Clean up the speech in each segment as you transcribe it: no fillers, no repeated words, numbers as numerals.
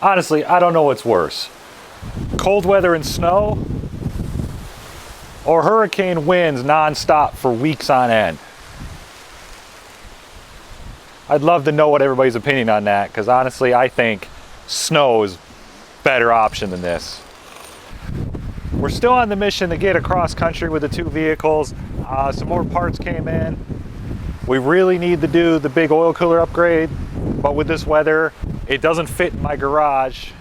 Honestly, I don't know what's worse. Cold weather and snow, or hurricane winds non-stop for weeks on end. I'd love to know what everybody's opinion on that, because honestly, I think snow is a better option than this. We're still on the mission to get across country with the two vehicles. Some more parts came in. We really need to do the big oil cooler upgrade, but with this weather, it doesn't fit in my garage.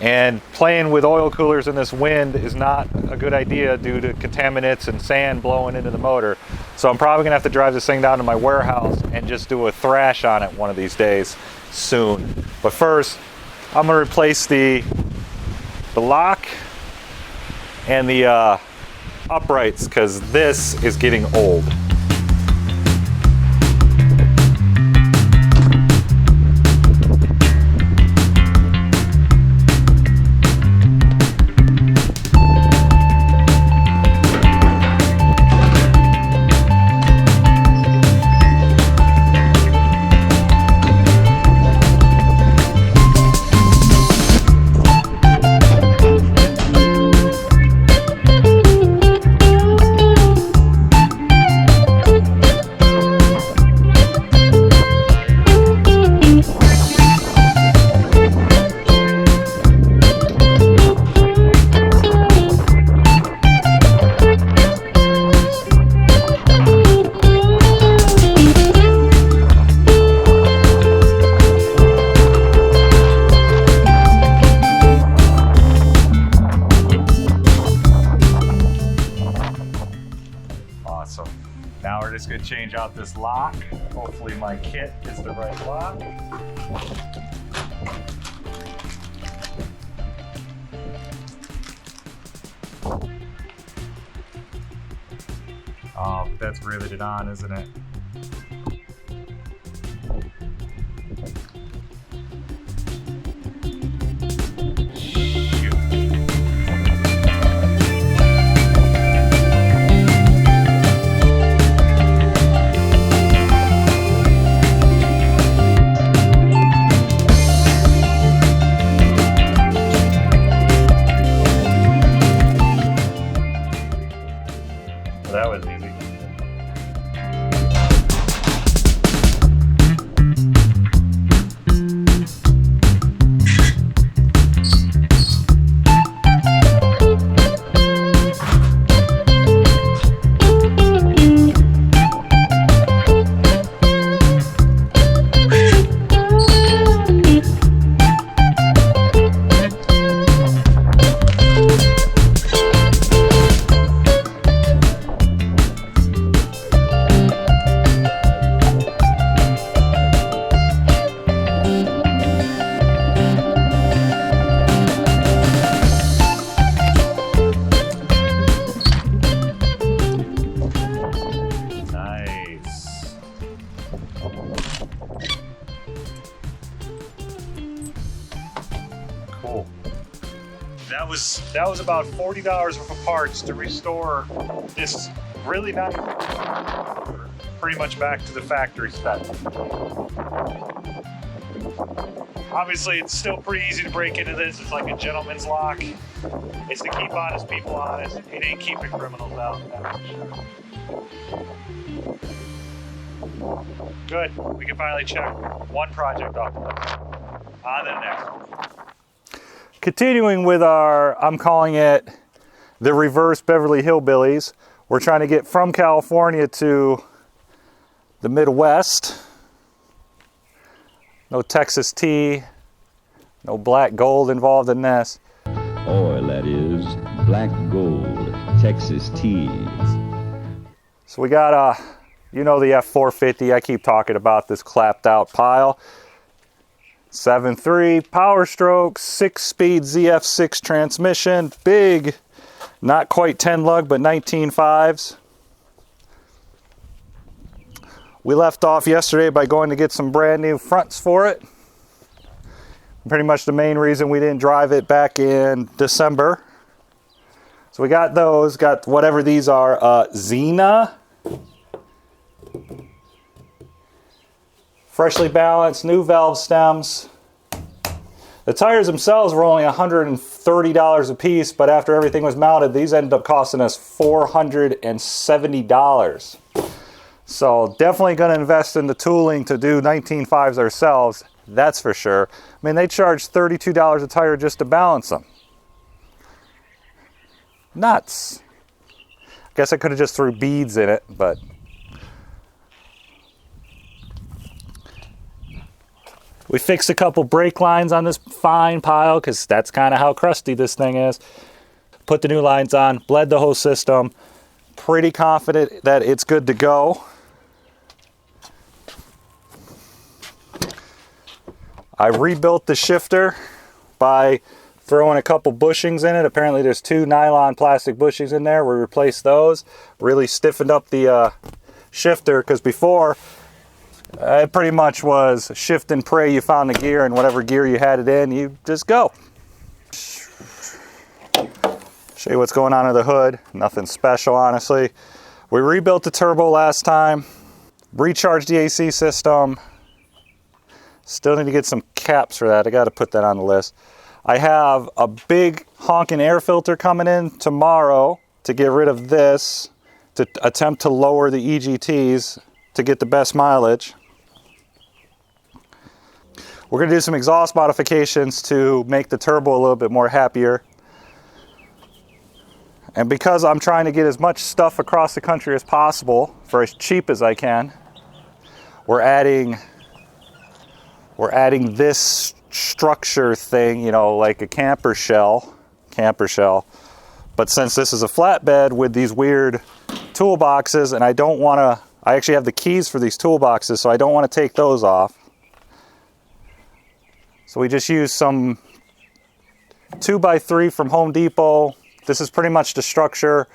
And playing with oil coolers in this wind is not a good idea due to contaminants and sand blowing into the motor. So I'm probably gonna have to drive this thing down to my warehouse and just do a thrash on it one of these days soon. But first, I'm gonna replace the lock and the uprights, because this is getting old. Now we're just going to change out this lock. Hopefully my kit is the right lock. Oh, that's riveted on, isn't it? That was easy. Cool. That was about $40 worth of parts to restore this really nice, pretty much back to the factory spec. Obviously, it's still pretty easy to break into this. It's like a gentleman's lock. It's to keep honest people honest. It ain't keeping criminals out. Good. We can finally check one project off the list. On to the next one. Continuing with our, I'm calling it the reverse Beverly Hillbillies. We're trying to get from California to the Midwest. No Texas tea, no black gold involved in this. Oil, that is, black gold, Texas teas. So we got you know, the F450, I keep talking about this clapped out pile. 7.3 Power Stroke, 6-speed ZF6 transmission, big, not quite 10 lug, but 19.5s. We left off yesterday by going to get some brand new fronts for it. Pretty much the main reason we didn't drive it back in December. So we got those, got whatever these are, Xena freshly balanced, new valve stems. The tires themselves were only $130 a piece, but after everything was mounted, these ended up costing us $470. So definitely going to invest in the tooling to do 19.5s ourselves, that's for sure. I mean, they charge $32 a tire just to balance them. Nuts. I guess I could have just threw beads in it, but we fixed a couple brake lines on this fine pile because that's kind of how crusty this thing is. Put the new lines on, bled the whole system. Pretty confident that it's good to go. I rebuilt the shifter by throwing a couple bushings in it. Apparently there's 2 nylon plastic bushings in there. We replaced those. Really stiffened up the shifter because before it pretty much was shift and pray you found the gear, and whatever gear you had it in, you just go. Show you what's going on under the hood. Nothing special, honestly. We rebuilt the turbo last time, recharged the AC system. Still need to get some caps for that. I got to put that on the list. I have a big honking air filter coming in tomorrow to get rid of this, to attempt to lower the EGTs to get the best mileage. We're going to do some exhaust modifications to make the turbo a little bit more happier. And because I'm trying to get as much stuff across the country as possible for as cheap as I can, we're adding this structure thing, you know, like a camper shell. But since this is a flatbed with these weird toolboxes, and I actually have the keys for these toolboxes, so I don't want to take those off. So we just use some 2x3 from Home Depot. This is pretty much the structure.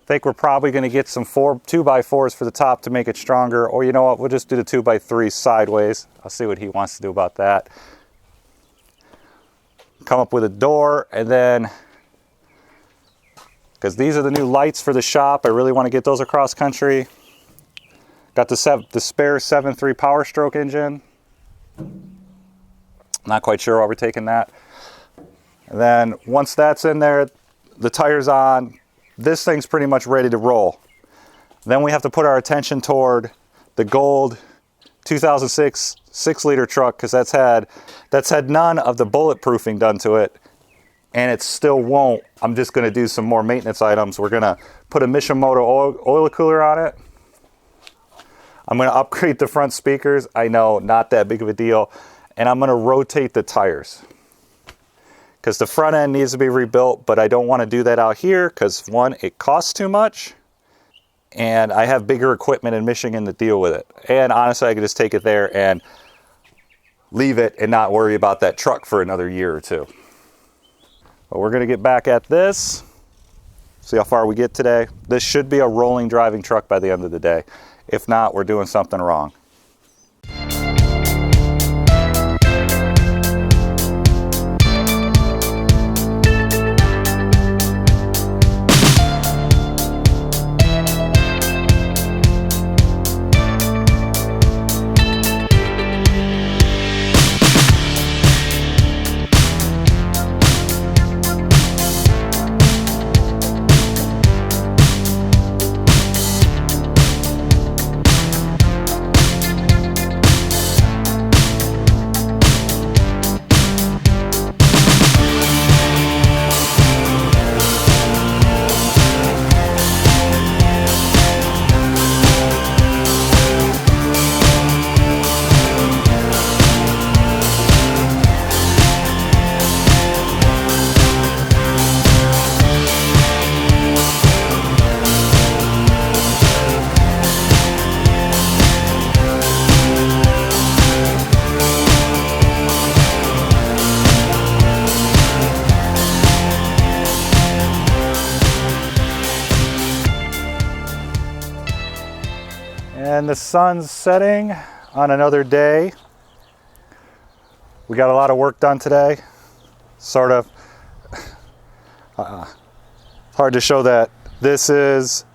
I think we're probably going to get some 2x4s for the top to make it stronger. Or you know what, we'll just do the 2x3 sideways. I'll see what he wants to do about that. Come up with a door, and then, because these are the new lights for the shop, I really want to get those across country. Got the spare 7.3 Power Stroke engine. Not quite sure why we're taking that. And then once that's in there, the tire's on, this thing's pretty much ready to roll. Then we have to put our attention toward the gold 2006 6-liter truck, because that's had none of the bulletproofing done to it, and it still won't. I'm just going to do some more maintenance items. We're going to put a Mishimoto oil cooler on it. I'm going to upgrade the front speakers. I know, not that big of a deal. And I'm going to rotate the tires, because the front end needs to be rebuilt, but I don't want to do that out here because, one, it costs too much, and I have bigger equipment in Michigan to deal with it. And honestly, I could just take it there and leave it and not worry about that truck for another year or two. But we're going to get back at this, see how far we get today. This should be a rolling driving truck by the end of the day. If not, we're doing something wrong. And the sun's setting on another day. We got a lot of work done today. Sort of. Hard to show that. This is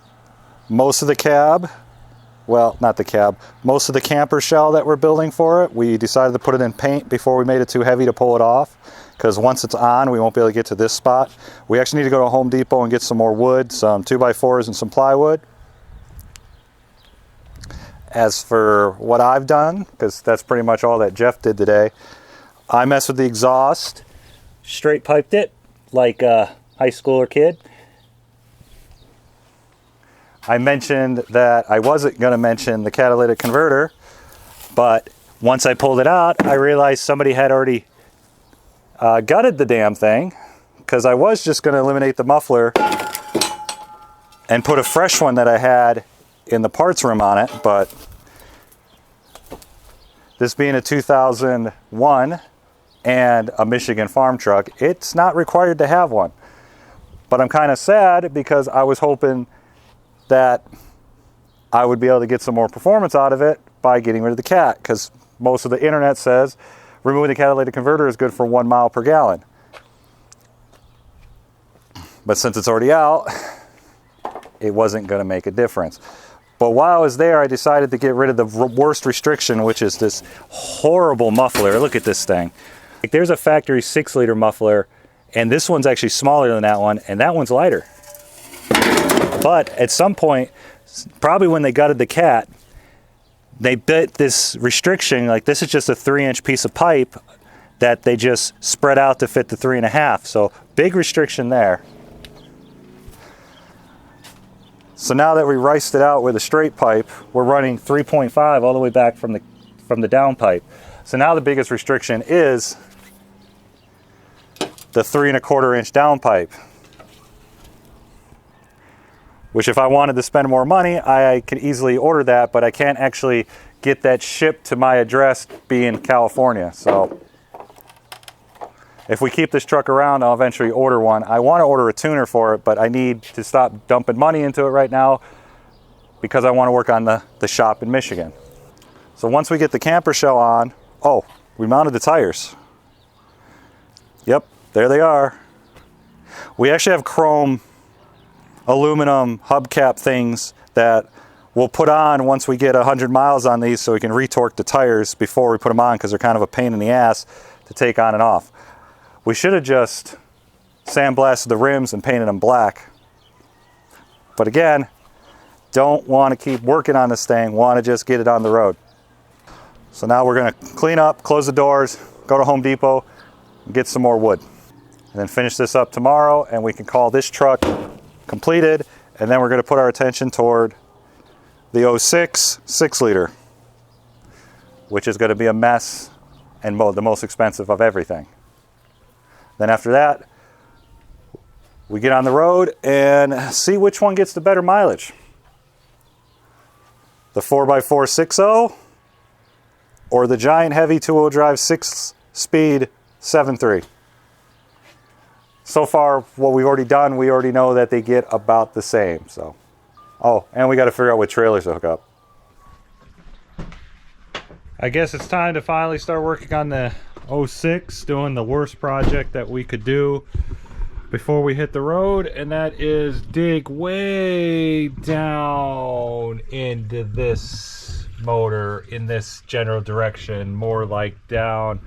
most of the cab. well, not the cab, most of the camper shell that we're building for it, we decided to put it in paint before we made it too heavy to pull it off, because once it's on, we won't be able to get to this spot. We actually need to go to Home Depot and get some more wood, some 2x4s and some plywood. As for what I've done, because that's pretty much all that Jeff did today, I messed with the exhaust, straight piped it like a high schooler kid. I mentioned that I wasn't going to mention the catalytic converter, but once I pulled it out, I realized somebody had already gutted the damn thing, because I was just going to eliminate the muffler and put a fresh one that I had in the parts room on it, but this being a 2001 and a Michigan farm truck, it's not required to have one. But I'm kind of sad because I was hoping that I would be able to get some more performance out of it by getting rid of the cat, because most of the internet says removing the catalytic converter is good for 1 mile per gallon. But since it's already out, it wasn't going to make a difference. But while I was there, I decided to get rid of the worst restriction, which is this horrible muffler. Look at this thing. Like, there's a factory 6-liter muffler, and this one's actually smaller than that one, and that one's lighter. But at some point, probably when they gutted the cat, they bit this restriction. Like, this is just a 3-inch piece of pipe that they just spread out to fit the 3.5. So big restriction there. So now that we riced it out with a straight pipe, we're running 3.5 all the way back from the down pipe. So now the biggest restriction is the 3.25-inch down pipe. Which, if I wanted to spend more money, I could easily order that, but I can't actually get that shipped to my address being California. So if we keep this truck around, I'll eventually order one. I want to order a tuner for it, but I need to stop dumping money into it right now because I want to work on the shop in Michigan. So once we get the camper shell on, oh, we mounted the tires. Yep, there they are. We actually have chrome aluminum hubcap things that we'll put on once we get 100 miles on these, so we can retorque the tires before we put them on, because they're kind of a pain in the ass to take on and off. We should have just sandblasted the rims and painted them black. But again, don't want to keep working on this thing, want to just get it on the road. So now we're going to clean up, close the doors, go to Home Depot, and get some more wood. And then finish this up tomorrow, and we can call this truck completed. And then we're going to put our attention toward the 06 6-liter, which is going to be a mess and the most expensive of everything. Then after that, we get on the road and see which one gets the better mileage. The 4x4 6.0 or the giant heavy 2-wheel drive 6-speed 7.3. So far, what we've already done, we already know that they get about the same. So, oh, and we got to figure out what trailers to hook up. I guess it's time to finally start working on the 06, doing the worst project that we could do before we hit the road, and that is dig way down into this motor in this general direction, more like down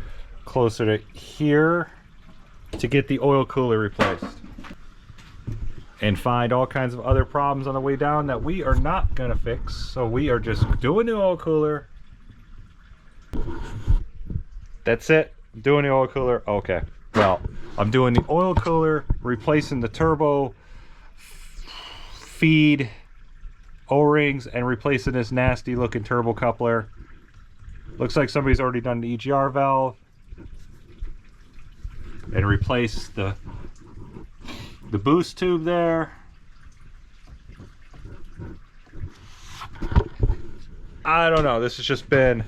closer to here, to get the oil cooler replaced, and find all kinds of other problems on the way down that we are not gonna fix. So we are just doing the oil cooler. That's it. Doing the oil cooler. Okay, well, I'm doing the oil cooler, replacing the turbo feed O-rings, and replacing this nasty looking turbo coupler. Looks like somebody's already done the EGR valve, and replaced the boost tube there. I don't know, this has just been,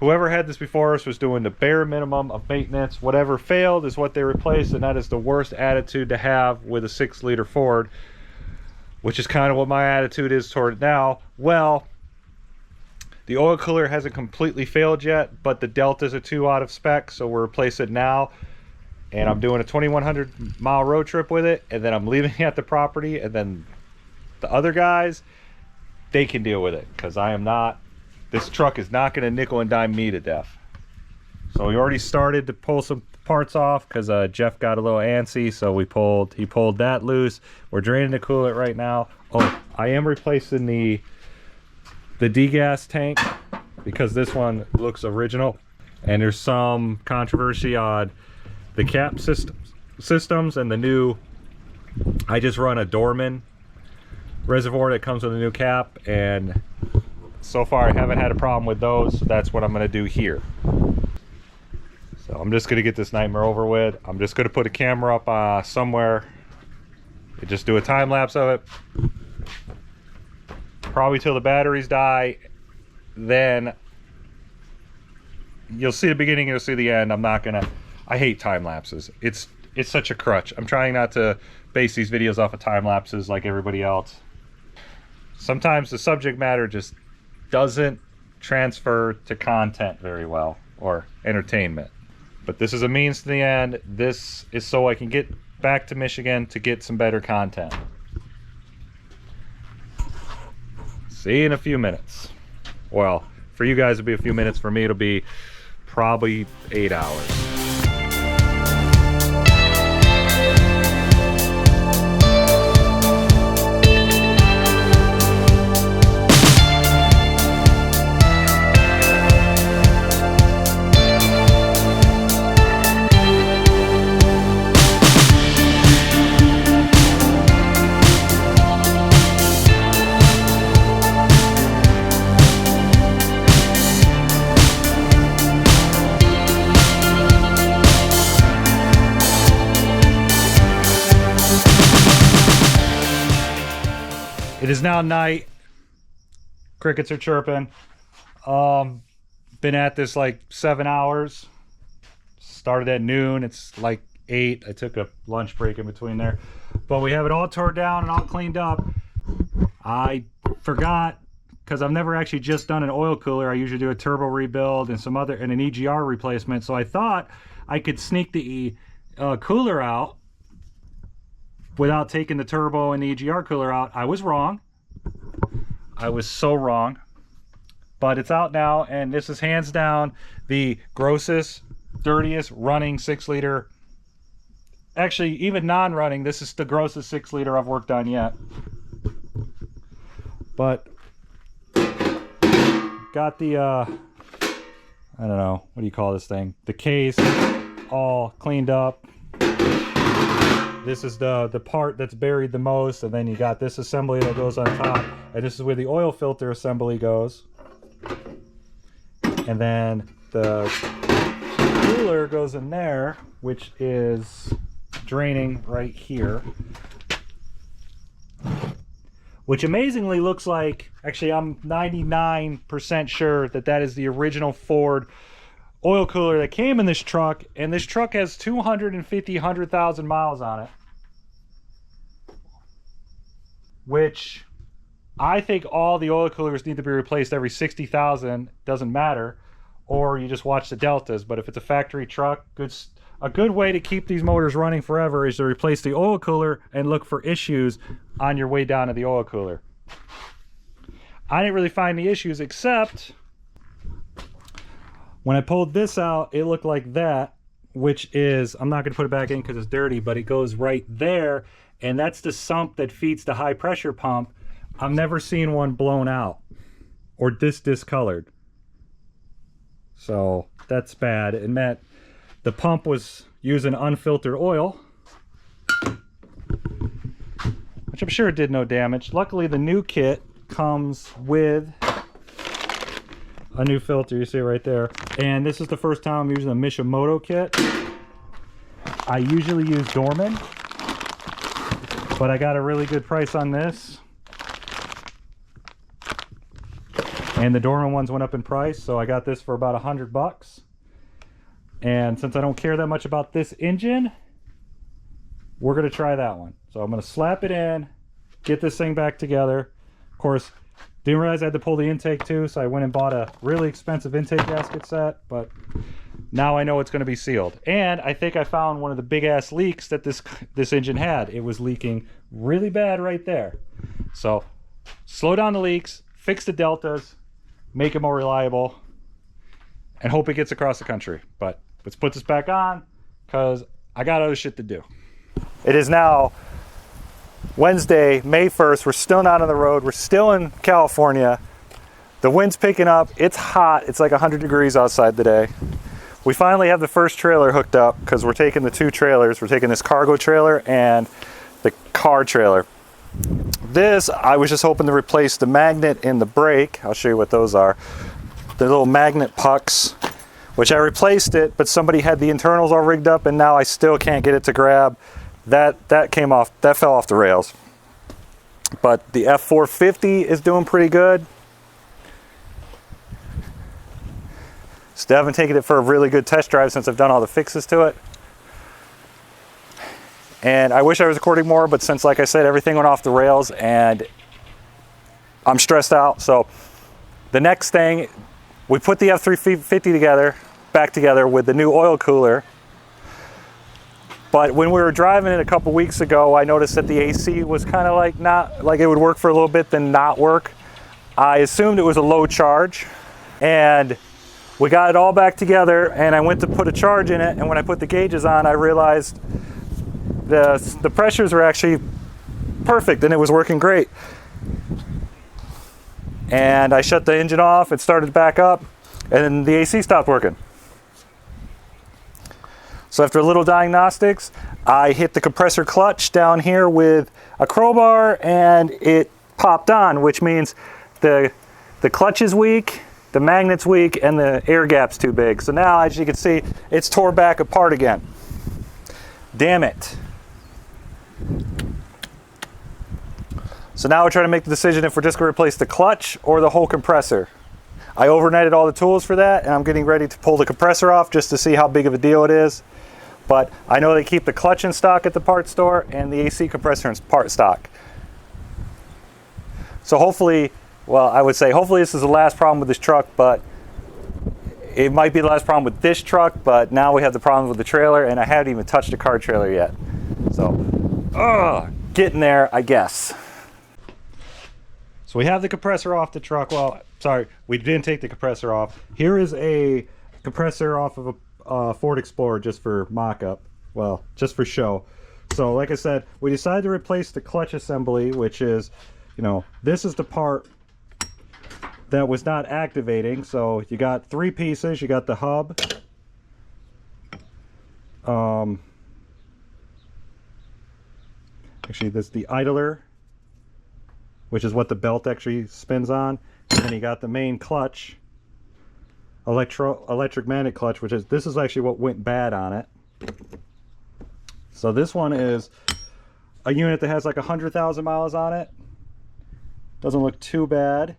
whoever had this before us was doing the bare minimum of maintenance. Whatever failed is what they replaced, and that is the worst attitude to have with a 6-liter Ford, which is kind of what my attitude is toward it now. Well, the oil cooler hasn't completely failed yet, but the deltas are too out of spec, so we're replacing it now. And I'm doing a 2,100 mile road trip with it, and then I'm leaving it at the property, and then the other guys they can deal with it, because I am not, this truck is not going to nickel and dime me to death. So we already started to pull some parts off because Jeff got a little antsy, so he pulled that loose. We're draining the coolant right now. Oh, I am replacing the degas tank because this one looks original, and there's some controversy on the cap systems and the new. I just run a Dorman reservoir that comes with a new cap, and so far I haven't had a problem with those, so that's what I'm going to do here. So I'm just going to get this nightmare over with. I'm just going to put a camera up somewhere and just do a time lapse of it, probably till the batteries die. Then you'll see the beginning, you'll see the end. I hate time lapses. It's such a crutch. I'm trying not to base these videos off of time lapses like everybody else. Sometimes the subject matter just doesn't transfer to content very well, or entertainment. But this is a means to the end. This is so I can get back to Michigan to get some better content. See you in a few minutes. Well, for you guys it'll be a few minutes. For me it'll be probably 8 hours. It is now night. Crickets are chirping. Been at this like 7 hours. Started at noon. It's like 8. I took a lunch break in between there. But we have it all tore down and all cleaned up. I forgot, because I've never actually just done an oil cooler. I usually do a turbo rebuild and an EGR replacement. So I thought I could sneak the cooler out without taking the turbo and the EGR cooler out. I was wrong. I was so wrong. But it's out now, and this is hands down the grossest, dirtiest running 6-liter. Actually, even non-running, this is the grossest 6-liter I've worked on yet. But got the I don't know, what do you call this thing? The case all cleaned up. This is the part that's buried the most, and then you got this assembly that goes on top, and this is where the oil filter assembly goes. And then the cooler goes in there, which is draining right here. Which amazingly looks like, actually I'm 99% sure that is the original Ford oil cooler that came in this truck, and this truck has 100,000 miles on it, which I think all the oil coolers need to be replaced every 60,000. Doesn't matter, or you just watch the deltas. But if it's a factory truck, a good way to keep these motors running forever is to replace the oil cooler and look for issues on your way down to the oil cooler. I didn't really find the issues, except when I pulled this out, it looked like that, which is, I'm not going to put it back in because it's dirty, but it goes right there, and that's the sump that feeds the high pressure pump. I've never seen one blown out or discolored. So that's bad. It meant the pump was using unfiltered oil, which I'm sure it did no damage. Luckily, the new kit comes with a new filter. You see it right there. And this is the first time I'm using a Mishimoto kit. I usually use Dorman, but I got a really good price on this. And the Dorman ones went up in price, so I got this for about $100. And since I don't care that much about this engine, we're going to try that one. So I'm going to slap it in, get this thing back together. Of course, didn't realize I had to pull the intake too, so I went and bought a really expensive intake gasket set, but now I know it's going to be sealed. And I think I found one of the big ass leaks that this engine had. It was leaking really bad right there. So slow down the leaks, fix the deltas, make it more reliable, and hope it gets across the country. But let's put this back on because I got other shit to do. It is now Wednesday, May 1st. We're still not on the road. We're still in California. The wind's picking up. It's hot. It's like 100 degrees outside today. We finally have the first trailer hooked up because we're taking the two trailers. We're taking this cargo trailer and the car trailer. This, I was just hoping to replace the magnet in the brake. I'll show you what those are. The little magnet pucks, which I replaced it, but somebody had the internals all rigged up and now I still can't get it to grab. That came off, that fell off the rails. But the F450 is doing pretty good. Still haven't taken it for a really good test drive since I've done all the fixes to it. And I wish I was recording more, but since, like I said, everything went off the rails and I'm stressed out. So the next thing, we put the F350 back together with the new oil cooler. But when we were driving it a couple weeks ago, I noticed that the AC was kind of like not, like it would work for a little bit, then not work. I assumed it was a low charge, and we got it all back together and I went to put a charge in it, and when I put the gauges on, I realized the pressures were actually perfect and it was working great. And I shut the engine off, it started back up, and then the AC stopped working. So after a little diagnostics, I hit the compressor clutch down here with a crowbar and it popped on, which means the clutch is weak, the magnet's weak, and the air gap's too big. So now, as you can see, it's tore back apart again. Damn it. So now we're trying to make the decision if we're just going to replace the clutch or the whole compressor. I overnighted all the tools for that, and I'm getting ready to pull the compressor off just to see how big of a deal it is. But I know they keep the clutch in stock at the parts store and the AC compressor in part stock. So hopefully, well, I would say hopefully this is the last problem with this truck, but it might be the last problem with this truck, but now we have the problem with the trailer, and I haven't even touched the car trailer yet. So, getting there, I guess. So we have the compressor off the truck. Well, sorry, we didn't take the compressor off. Here is a compressor off of a Ford Explorer just for mock-up. Well, just for show. So like I said, we decided to replace the clutch assembly, which is, you know, this is the part that was not activating. So you got three pieces. You got the hub. Actually, this is the idler, which is what the belt actually spins on. And then you got the main clutch, electric magnet clutch, which is, this is actually what went bad on it. So this one is a unit that has like 100,000 miles on it. Doesn't look too bad.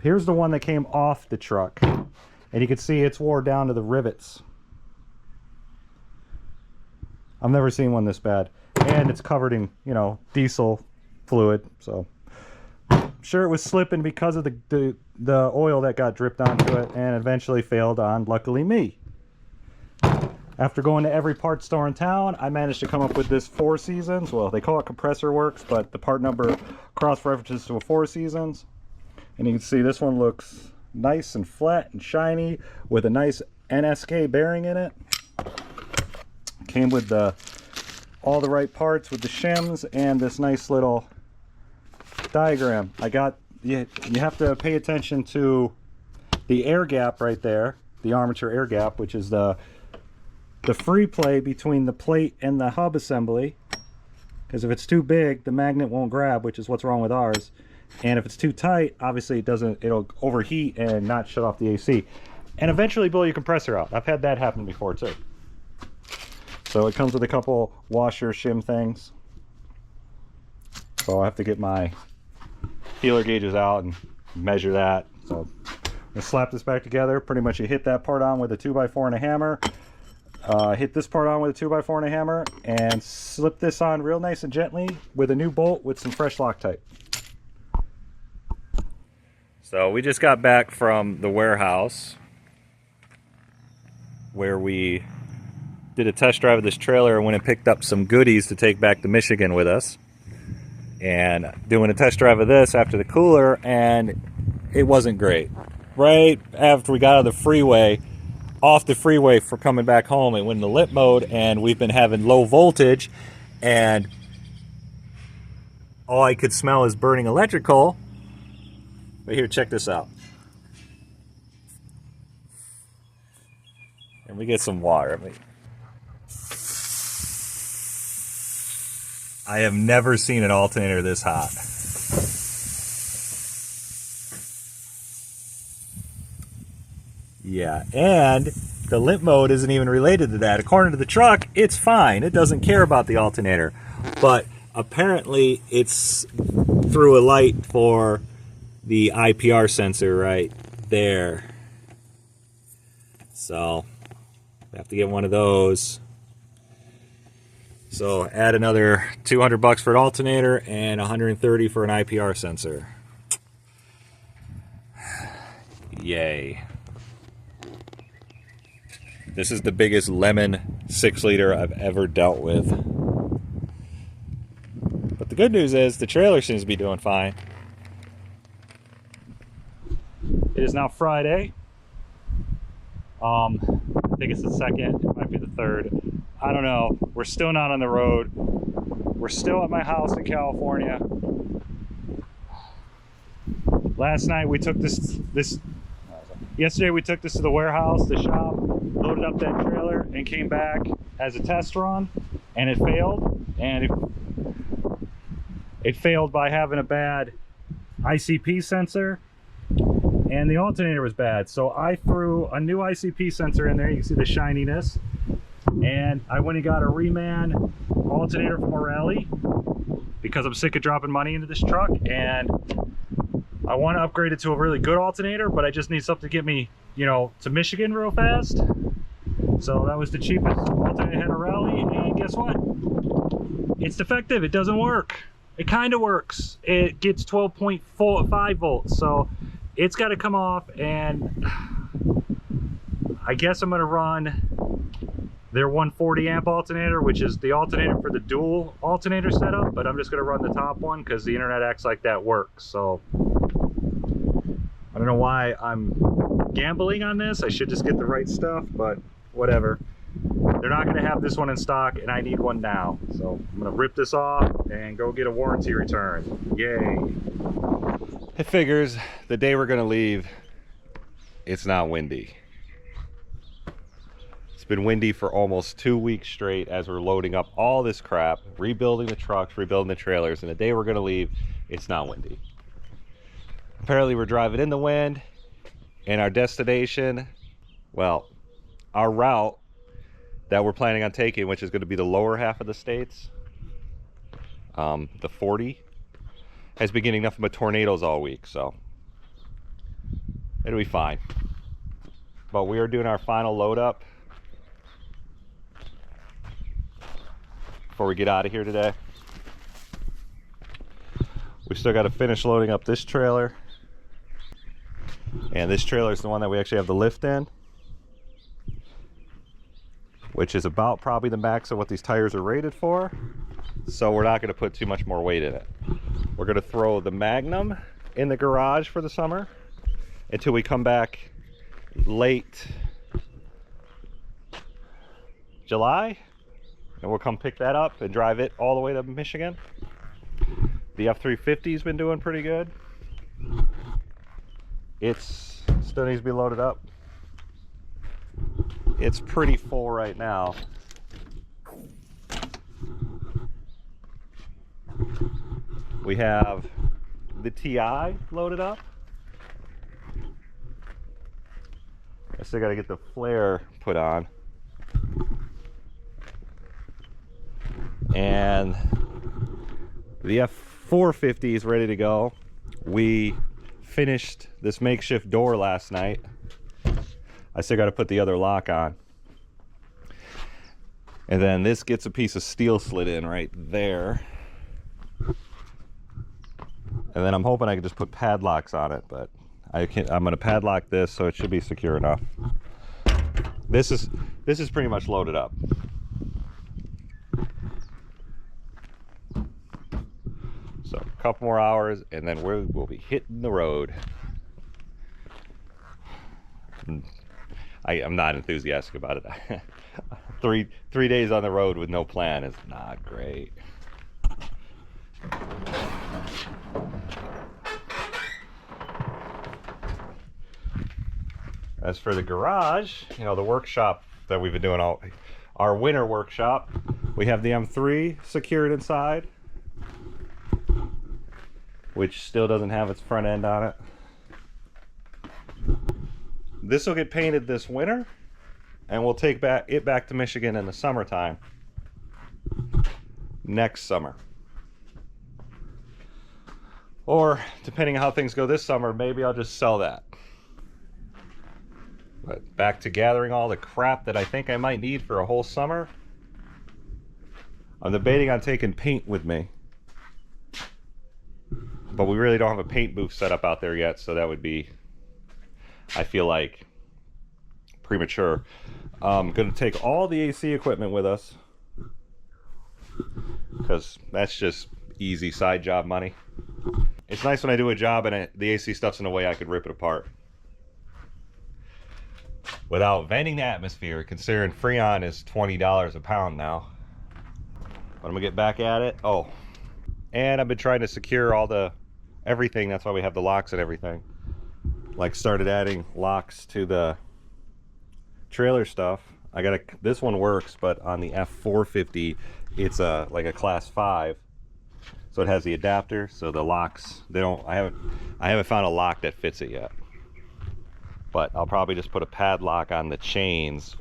Here's the one that came off the truck, and you can see it's wore down to the rivets. I've never seen one this bad, and it's covered in, you know, diesel fluid. So I'm sure it was slipping because of the oil that got dripped onto it and eventually failed on, luckily me. After going to every parts store in town, I managed to come up with this 4 Seasons. Well, they call it Compressor Works, but the part number cross-references to a 4 Seasons. And you can see this one looks nice and flat and shiny with a nice NSK bearing in it. Came with all the right parts with the shims and this nice little diagram. You have to pay attention to the air gap right there, the armature air gap, which is the free play between the plate and the hub assembly. Because if it's too big, the magnet won't grab, which is what's wrong with ours. And if it's too tight, obviously it'll overheat and not shut off the AC. And eventually blow your compressor out. I've had that happen before too. So it comes with a couple washer shim things. So I have to get my feeler gauges out and measure that. So I'm gonna slap this back together. Pretty much you hit that part on with a 2x4 and a hammer. Hit this part on with a 2x4 and a hammer, and slip this on real nice and gently with a new bolt with some fresh Loctite. So we just got back from the warehouse where we did a test drive of this trailer and went and picked up some goodies to take back to Michigan with us. and doing a test drive of this after the cooler, and it wasn't great. Right after we got out of the freeway, off the freeway for coming back home, it went into lit mode, and we've been having low voltage, and all I could smell is burning electrical. But here, check this out. And we get some water. I have never seen an alternator this hot. Yeah, and the lit mode isn't even related to that. According to the truck, it's fine. It doesn't care about the alternator. But apparently it's through a light for the IPR sensor right there. So I have to get one of those. So add another $200 for an alternator and $130 for an IPR sensor. Yay. This is the biggest lemon 6-liter I've ever dealt with. But the good news is the trailer seems to be doing fine. It is now Friday. I think it's the 2nd, it might be the 3rd. I don't know. We're still not on the road. We're still at my house in California. Last night we took yesterday we took this to the warehouse, the shop, loaded up that trailer, and came back as a test run, and it failed. And it failed by having a bad ICP sensor, and the alternator was bad. So I threw a new ICP sensor in there. You can see the shininess. And I went and got a reman alternator from O'Reilly because I'm sick of dropping money into this truck, and I want to upgrade it to a really good alternator, but I just need something to get me, you know, to Michigan real fast. So that was the cheapest alternator I had, O'Reilly, and guess what? It's defective. It doesn't work. It kind of works. It gets 12.5 volts, so it's got to come off, and I guess I'm going to run their 140 amp alternator, which is the alternator for the dual alternator setup, but I'm just going to run the top one because the internet acts like that works. So I don't know why I'm gambling on this. I should just get the right stuff, but whatever. They're not going to have this one in stock, and I need one now. So I'm going to rip this off and go get a warranty return. Yay. It figures the day we're going to leave, it's not windy. It's been windy for almost 2 weeks straight as we're loading up all this crap, rebuilding the trucks, rebuilding the trailers, and the day we're going to leave, it's not windy. Apparently we're driving in the wind, and our destination, well, our route that we're planning on taking, which is going to be the lower half of the states, the 40, has been getting nothing but tornadoes all week, so it'll be fine. But we are doing our final load up before we get out of here today. We still got to finish loading up this trailer, and this trailer is the one that we actually have the lift in, which is about probably the max of what these tires are rated for, so we're not going to put too much more weight in it. We're going to throw the Magnum in the garage for the summer until we come back late July, and we'll come pick that up and drive it all the way to Michigan. The F-350's been doing pretty good. It's still needs to be loaded up. It's pretty full right now. We have the TI loaded up. I still got to get the flare put on. And the F-450 is ready to go. We finished this makeshift door last night. I still got to put the other lock on. And then this gets a piece of steel slid in right there. And then I'm hoping I can just put padlocks on it, but I'm going to padlock this so it should be secure enough. This is pretty much loaded up. So couple more hours, and then we'll be hitting the road. I'm not enthusiastic about it. Three days on the road with no plan is not great. As for the garage, you know, the workshop that we've been doing, our winter workshop, we have the M3 secured inside, which still doesn't have its front end on it. This will get painted this winter, and we'll take it back to Michigan in the summertime. Next summer. Or, depending on how things go this summer, maybe I'll just sell that. But back to gathering all the crap that I think I might need for a whole summer. I'm debating on taking paint with me. But we really don't have a paint booth set up out there yet, so that would be, I feel like, premature. I'm going to take all the AC equipment with us, because that's just easy side job money. It's nice when I do a job and the AC stuff's in a way I could rip it apart without venting the atmosphere, considering Freon is $20 a pound now. But I'm gonna get back at it. Oh, and I've been trying to secure everything. That's why we have the locks and everything. Like, started adding locks to the trailer stuff. This one works, but on the F450 it's like a class 5, so it has the adapter, so the locks, I haven't found a lock that fits it yet. But I'll probably just put a padlock on the chains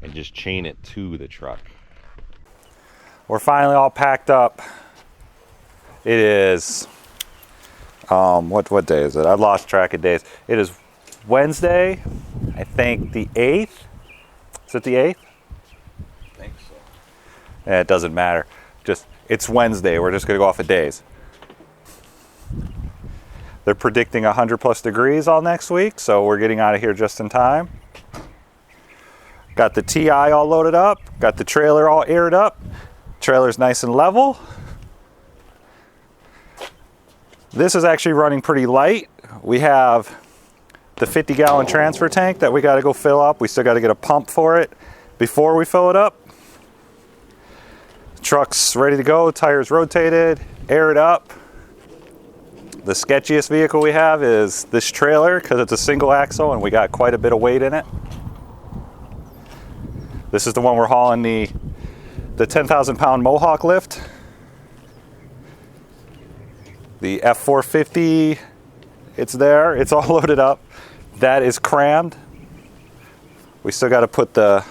and just chain it to the truck. We're finally all packed up. It is what day is it? I've lost track of days. It is Wednesday, I think the 8th. Is it the 8th? I think so. Yeah, it doesn't matter. It's Wednesday. We're just gonna go off of days. They're predicting 100+ degrees all next week, so we're getting out of here just in time. Got the TI all loaded up, got the trailer all aired up. Trailer's nice and level. This is actually running pretty light. We have the 50-gallon transfer tank that we got to go fill up. We still got to get a pump for it before we fill it up. Truck's ready to go, tires rotated, aired up. The sketchiest vehicle we have is this trailer, because it's a single axle and we got quite a bit of weight in it. This is the one we're hauling the 10,000 pound Mohawk lift. The F450, it's there, it's all loaded up. That is crammed. We still got to put the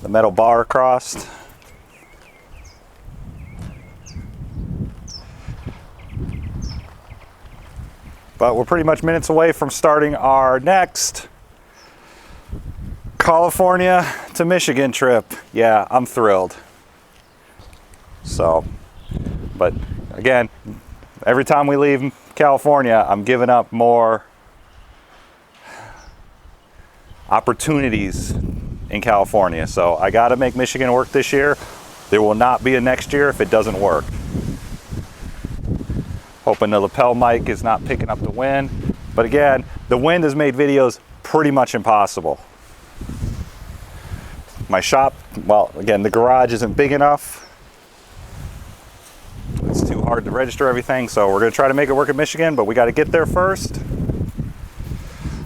metal bar across. But we're pretty much minutes away from starting our next California to Michigan trip. Yeah, I'm thrilled. So, but again, every time we leave California, I'm giving up more opportunities in California. So I got to make Michigan work this year. There will not be a next year if it doesn't work. Hoping the lapel mic is not picking up the wind. But again, the wind has made videos pretty much impossible. My shop, well, again, the garage isn't big enough. It's too hard to register everything, so we're gonna try to make it work in Michigan, but we gotta get there first.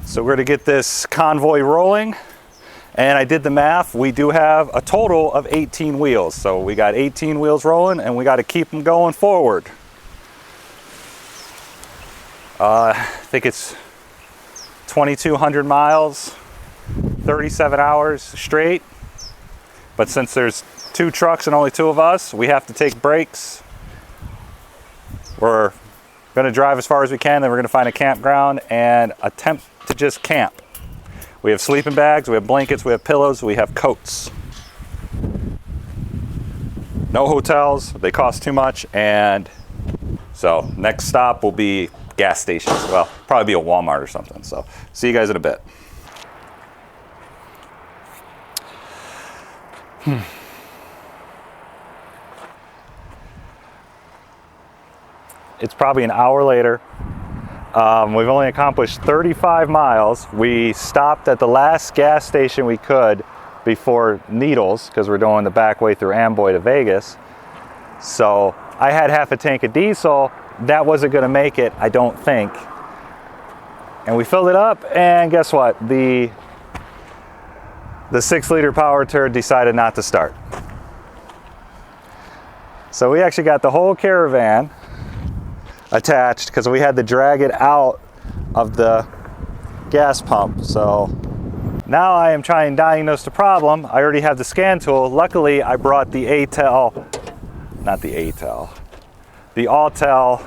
So we're gonna get this convoy rolling. And I did the math, we do have a total of 18 wheels. So we got 18 wheels rolling and we gotta keep them going forward. I think it's 2,200 miles, 37 hours straight. But since there's 2 trucks and only 2 of us, we have to take breaks. We're gonna drive as far as we can, then we're gonna find a campground and attempt to just camp. We have sleeping bags, we have blankets, we have pillows, we have coats. No hotels, they cost too much, and so next stop will be gas stations. Well, probably be a Walmart or something. So see you guys in a bit. It's probably an hour later. We've only accomplished 35 miles. We stopped at the last gas station we could before Needles, because we're going the back way through Amboy to Vegas. So I had half a tank of diesel. That wasn't going to make it, I don't think. And we filled it up, and guess what? The 6-liter power turd decided not to start. So we actually got the whole caravan attached because we had to drag it out of the gas pump. So now I am trying to diagnose the problem. I already have the scan tool. Luckily, I brought the the Autel,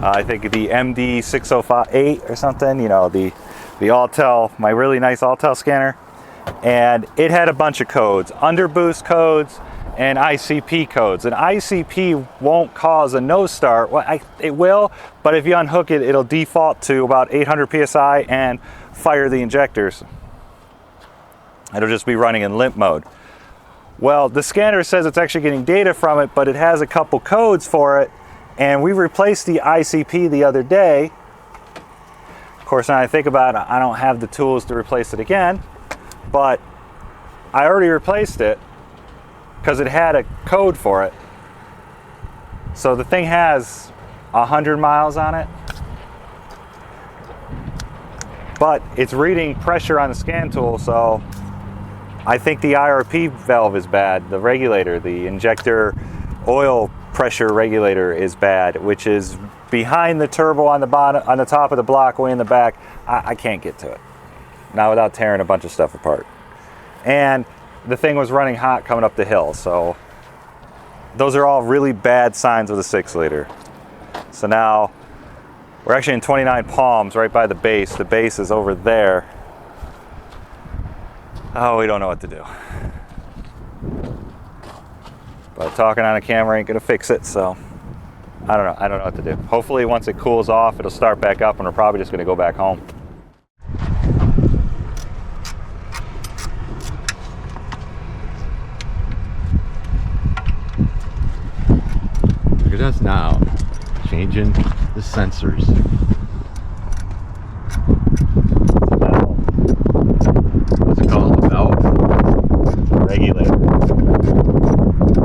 I think the MD6058 or something, you know, the Autel, my really nice Autel scanner. And it had a bunch of codes, underboost codes and ICP codes. And ICP won't cause a no start. Well, it will, but if you unhook it, it'll default to about 800 PSI and fire the injectors. It'll just be running in limp mode. Well, the scanner says it's actually getting data from it, but it has a couple codes for it. And we replaced the ICP the other day. Of course, now I think about it, I don't have the tools to replace it again. But I already replaced it because it had a code for it. So the thing has 100 miles on it. But it's reading pressure on the scan tool, so I think the IRP valve is bad. The regulator, the injector oil pressure regulator is bad, which is behind the turbo on the bottom, on the top of the block, way in the back. I can't get to it. Not without tearing a bunch of stuff apart. And the thing was running hot coming up the hill, so those are all really bad signs with a 6-liter. So now we're actually in 29 Palms right by the base. The base is over there. Oh, we don't know what to do. But talking on a camera ain't gonna fix it, so I don't know what to do. Hopefully once it cools off, it'll start back up and we're probably just gonna go back home. Look at us now, changing the sensors. What's it called? The valve? Regulator.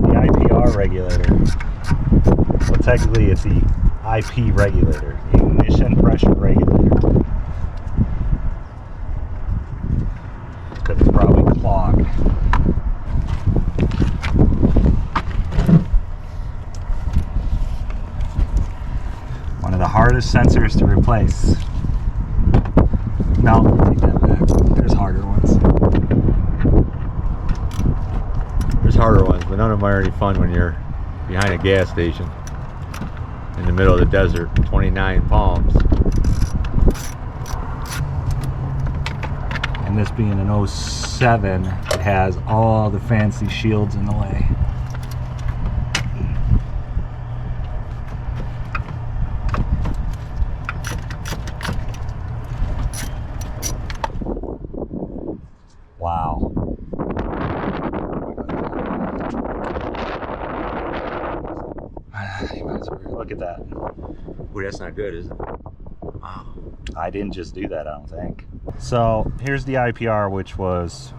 The IPR regulator. Well, technically it's the IP regulator, the ignition pressure regulator. Because it's probably clogged. One of the hardest sensors to replace. No, take that back. There's harder ones. There's harder ones, but none of them are any fun when you're behind a gas station in the middle of the desert, 29 Palms. And this being an 07, it has all the fancy shields in the way. Wow. Look at that. Ooh, that's not good, is it? Wow. I didn't just do that, I don't think. So here's the IPR, which was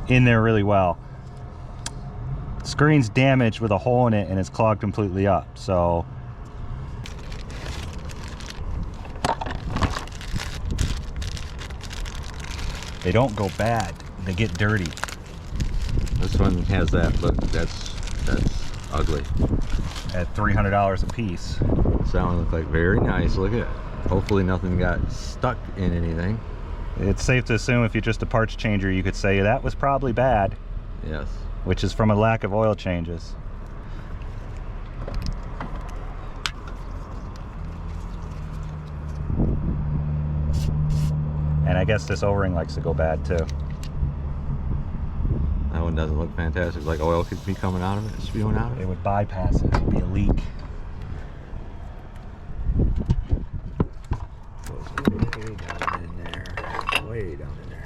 in there really well. Screen's damaged with a hole in it and it's clogged completely up. So they don't go bad, they get dirty. This one has that, but that's ugly. At $300 a piece. This one looks like very nice. Look at it. Hopefully nothing got stuck in anything. It's safe to assume if you're just a parts changer, you could say that was probably bad. Yes. Which is from a lack of oil changes. And I guess this O-ring likes to go bad too. That one doesn't look fantastic. Like oil could be coming out of it, spewing out of It it. would bypass it. It'd be a leak. Goes way down in there. Way down in there.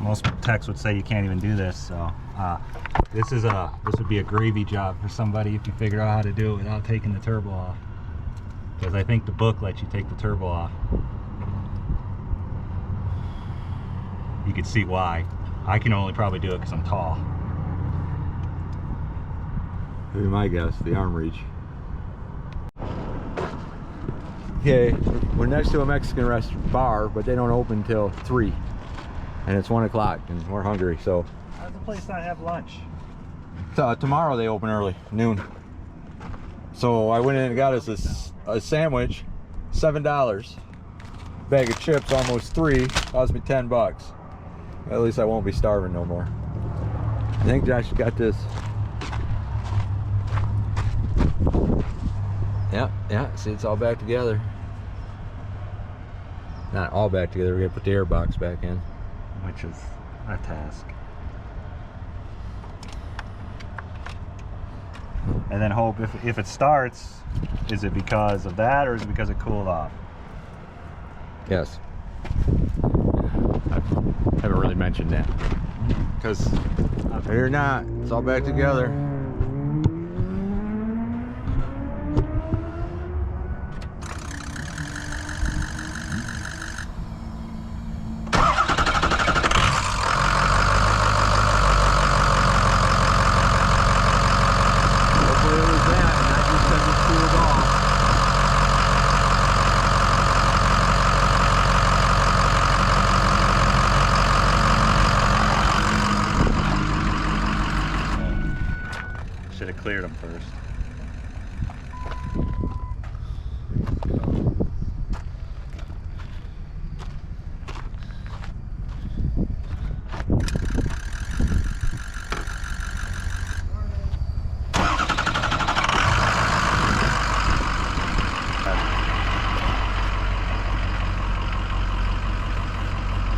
Most techs would say you can't even do this. So this would be a gravy job for somebody if you figured out how to do it without taking the turbo off. Because I think the book lets you take the turbo off. You can see why. I can only probably do it because I'm tall. Maybe my guess, the arm reach. Okay, we're next to a Mexican restaurant bar, but they don't open till 3. And it's 1 o'clock and we're hungry, so. How's the place not have lunch? Tomorrow they open early, noon. So I went in and got us a sandwich, $7. Bag of chips, almost 3, cost me 10 bucks. At least I won't be starving no more. I think Josh got this. Yeah, see, it's all back together. Not all back together, we gotta put the air box back in. Which is a task. And then hope if it starts, is it because of that or is it because it cooled off? Yes. I haven't really mentioned that. Because they're not, it's all back together. Should have cleared them first.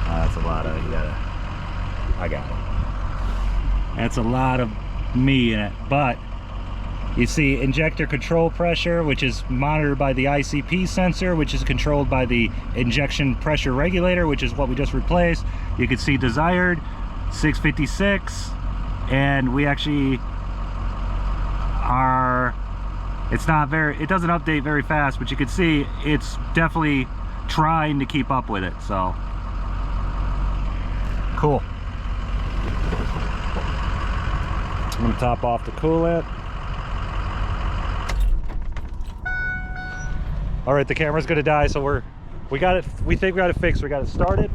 That's a lot of, I got it. That's a lot of me in it, but you see injector control pressure, which is monitored by the ICP sensor, which is controlled by the injection pressure regulator, which is what we just replaced. You can see desired 656, and we actually are, it doesn't update very fast, but you can see it's definitely trying to keep up with it. So cool. I'm gonna top off the coolant. All right, the camera's gonna die, so we got it. We think we got it fixed. We got it started.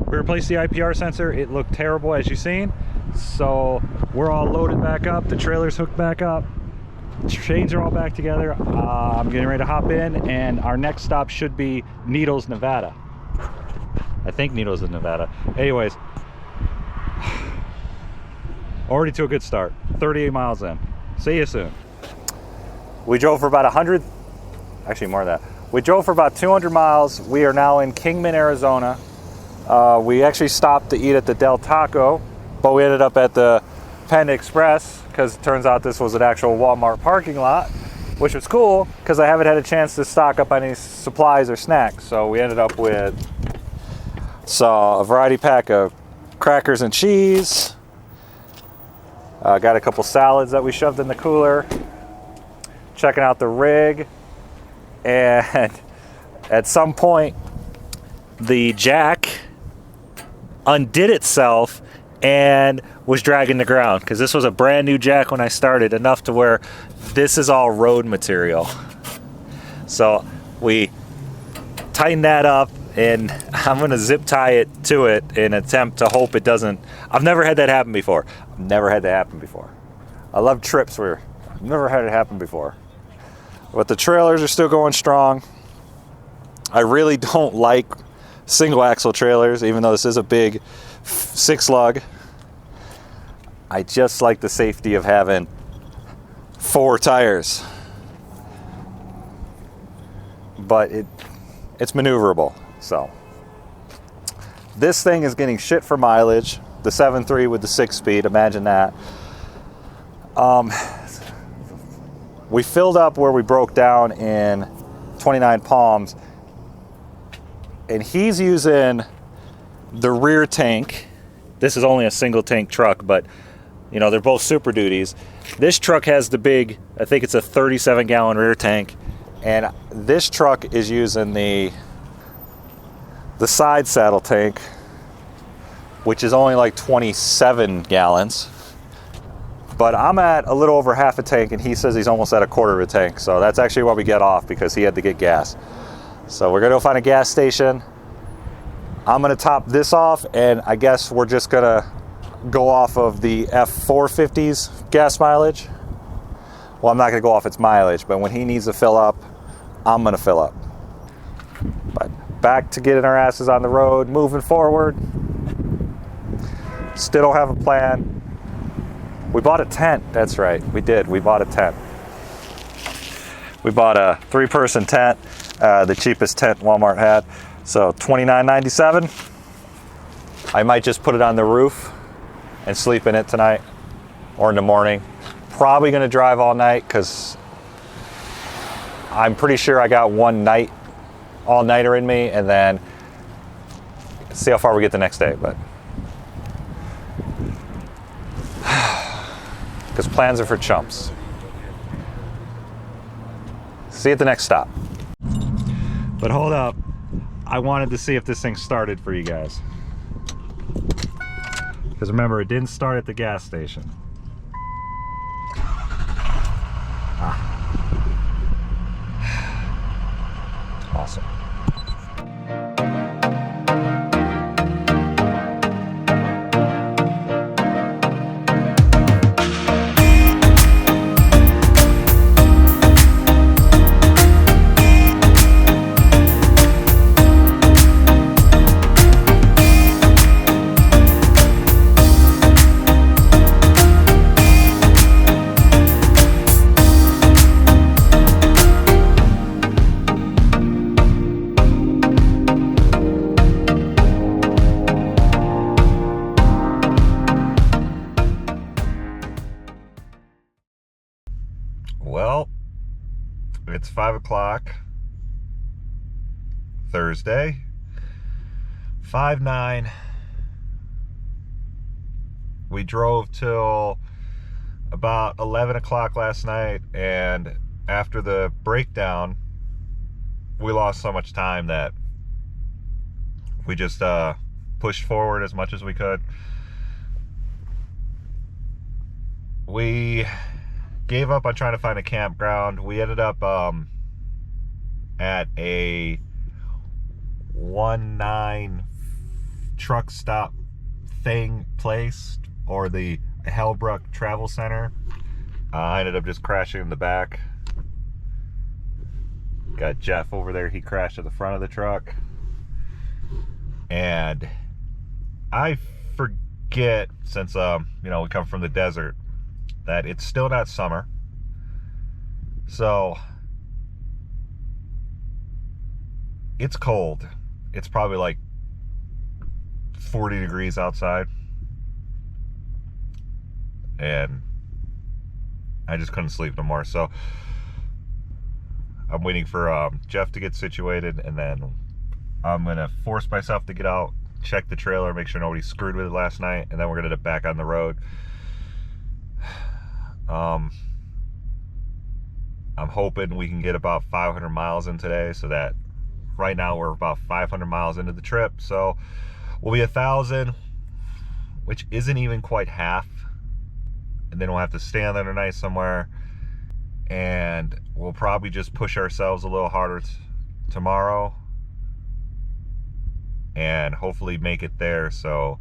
We replaced the IPR sensor. It looked terrible, as you've seen. So we're all loaded back up. The trailer's hooked back up. The chains are all back together. I'm getting ready to hop in, and our next stop should be Needles, Nevada. I think Needles in Nevada. Anyways. Already to a good start. 38 miles in. See you soon. We drove for about 100, actually more than that. We drove for about 200 miles. We are now in Kingman, Arizona. We actually stopped to eat at the Del Taco, but we ended up at the Panda Express because it turns out this was an actual Walmart parking lot, which was cool because I haven't had a chance to stock up on any supplies or snacks. So we ended up with a variety pack of crackers and cheese. Got a couple salads that we shoved in the cooler. Checking out the rig. And at some point, the jack undid itself and was dragging the ground. Because this was a brand new jack when I started, enough to where this is all road material. So we tightened that up, and I'm gonna zip tie it to it in an attempt to hope it doesn't. I've never had that happen before. I love trips where I've never had it happen before. But the trailers are still going strong. I really don't like single axle trailers, even though this is a big 6 lug. I just like the safety of having 4 tires. But it's maneuverable. So this thing is getting shit for mileage. The 7.3 with the 6-speed, imagine that. We filled up where we broke down in 29 Palms, and he's using the rear tank this is only a single tank truck, but you know, they're both Super Duties. This truck has the big, I think it's a 37 gallon rear tank, and this truck is using the side saddle tank, which is only like 27 gallons. But I'm at a little over half a tank, and he says he's almost at a quarter of a tank. So that's actually why we get off, because he had to get gas. So we're gonna go find a gas station. I'm gonna top this off, and I guess we're just gonna go off of the F450's gas mileage. Well, I'm not gonna go off its mileage, but when he needs to fill up, I'm gonna fill up. But back to getting our asses on the road, moving forward. Still don't have a plan. We bought a tent. That's right, we did. We bought a tent. We bought a 3-person tent, the cheapest tent Walmart had. So $29.97. I might just put it on the roof and sleep in it tonight or in the morning. Probably gonna drive all night, because I'm pretty sure I got one night, all-nighter in me, and then see how far we get the next day. But because plans are for chumps. See you at the next stop. But hold up, I wanted to see if this thing started for you guys. Because remember, it didn't start at the gas station. Awesome. Well, it's 5 o'clock, Thursday, 5/9. We drove till about 11 o'clock last night, and after the breakdown, we lost so much time that we just pushed forward as much as we could. We gave up on trying to find a campground. We ended up at a 1-9 truck stop place, or the Hellbrook Travel Center. I ended up just crashing in the back. Got Jeff over there, he crashed at the front of the truck. And I forget, since you know, we come from the desert, that it's still not summer. So it's cold. It's probably like 40 degrees outside. And I just couldn't sleep no more. So I'm waiting for Jeff to get situated, and then I'm gonna force myself to get out, check the trailer, make sure nobody screwed with it last night, and then we're gonna get back on the road. I'm hoping we can get about 500 miles in today, so that right now we're about 500 miles into the trip. So we'll be 1,000, which isn't even quite half. And then we'll have to stay on the night somewhere. And we'll probably just push ourselves a little harder tomorrow. And hopefully make it there. So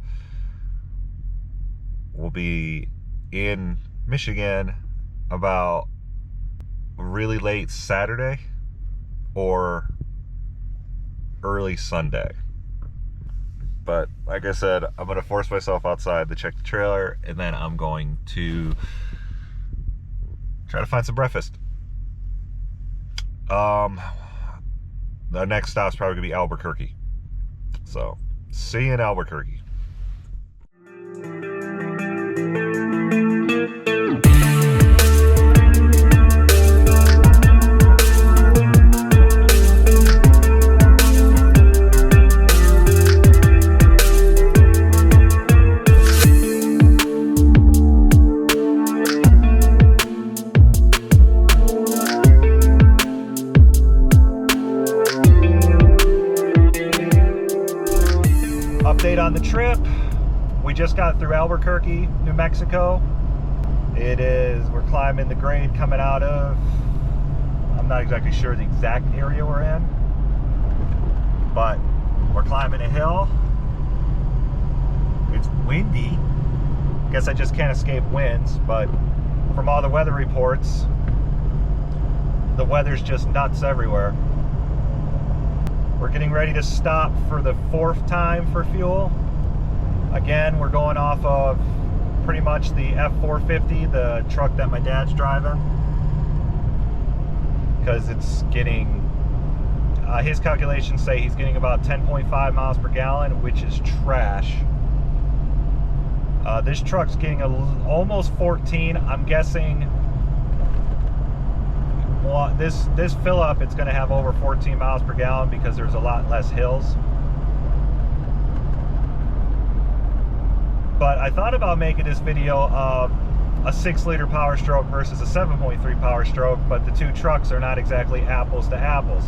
we'll be in Michigan about really late Saturday or early Sunday. But like I said, I'm going to force myself outside to check the trailer, and then I'm going to try to find some breakfast. The next stop's probably going to be Albuquerque. So, see you in Albuquerque. the trip, we just got through Albuquerque, New Mexico. We're climbing the grade coming out of, I'm not exactly sure the exact area we're in, but we're climbing a hill. It's windy. Guess I just can't escape winds, but from all the weather reports, the weather's just nuts everywhere. We're getting ready to stop for the 4th time for fuel. Again, we're going off of pretty much the F450, the truck that my dad's driving, because it's getting, his calculations say he's getting about 10.5 miles per gallon, which is trash. This truck's getting almost 14. I'm guessing this fill up, it's going to have over 14 miles per gallon because there's a lot less hills. But I thought about making this video of a 6-liter Power Stroke versus a 7.3 Power Stroke, but the two trucks are not exactly apples to apples.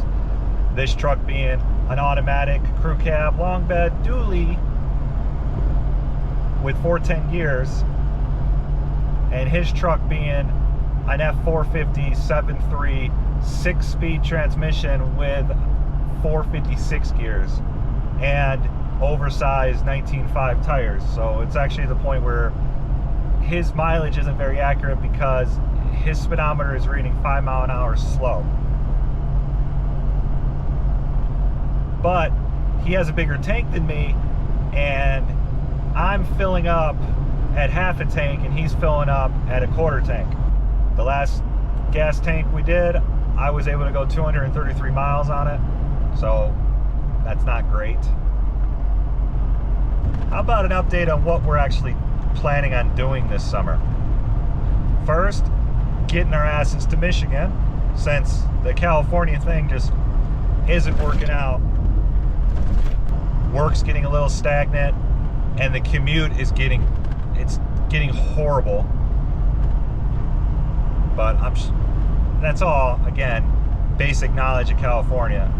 This truck being an automatic crew cab long bed dually with 410 gears, and his truck being an F450 7.3 6-speed transmission with 456 gears and oversized 19.5 tires. So it's actually the point where his mileage isn't very accurate because his speedometer is reading 5 mile an hour slow. But he has a bigger tank than me, and I'm filling up at half a tank and he's filling up at a quarter tank. The last gas tank we did, I was able to go 233 miles on it, so that's not great. How about an update on what we're actually planning on doing this summer? First, getting our asses to Michigan, since the California thing just isn't working out. Work's getting a little stagnant, and the commute is getting horrible. But that's all, again, basic knowledge of California.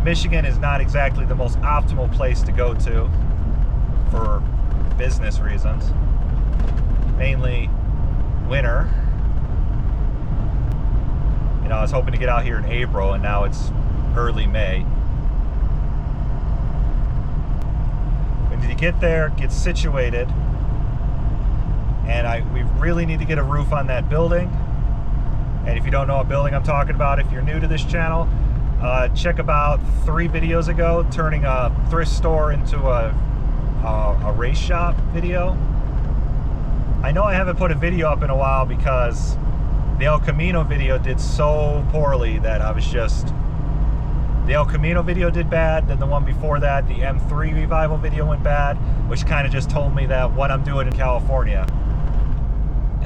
Michigan is not exactly the most optimal place to go to for business reasons. Mainly winter. You know, I was hoping to get out here in April, and now it's early May. We need to get there, get situated, and we really need to get a roof on that building. And if you don't know what building I'm talking about, if you're new to this channel, check about 3 videos ago, turning a thrift store into a race shop video. I know I haven't put a video up in a while because the El Camino video did so poorly that I was just... The El Camino video did bad, then the one before that, the M3 Revival video went bad, which kind of just told me that what I'm doing in California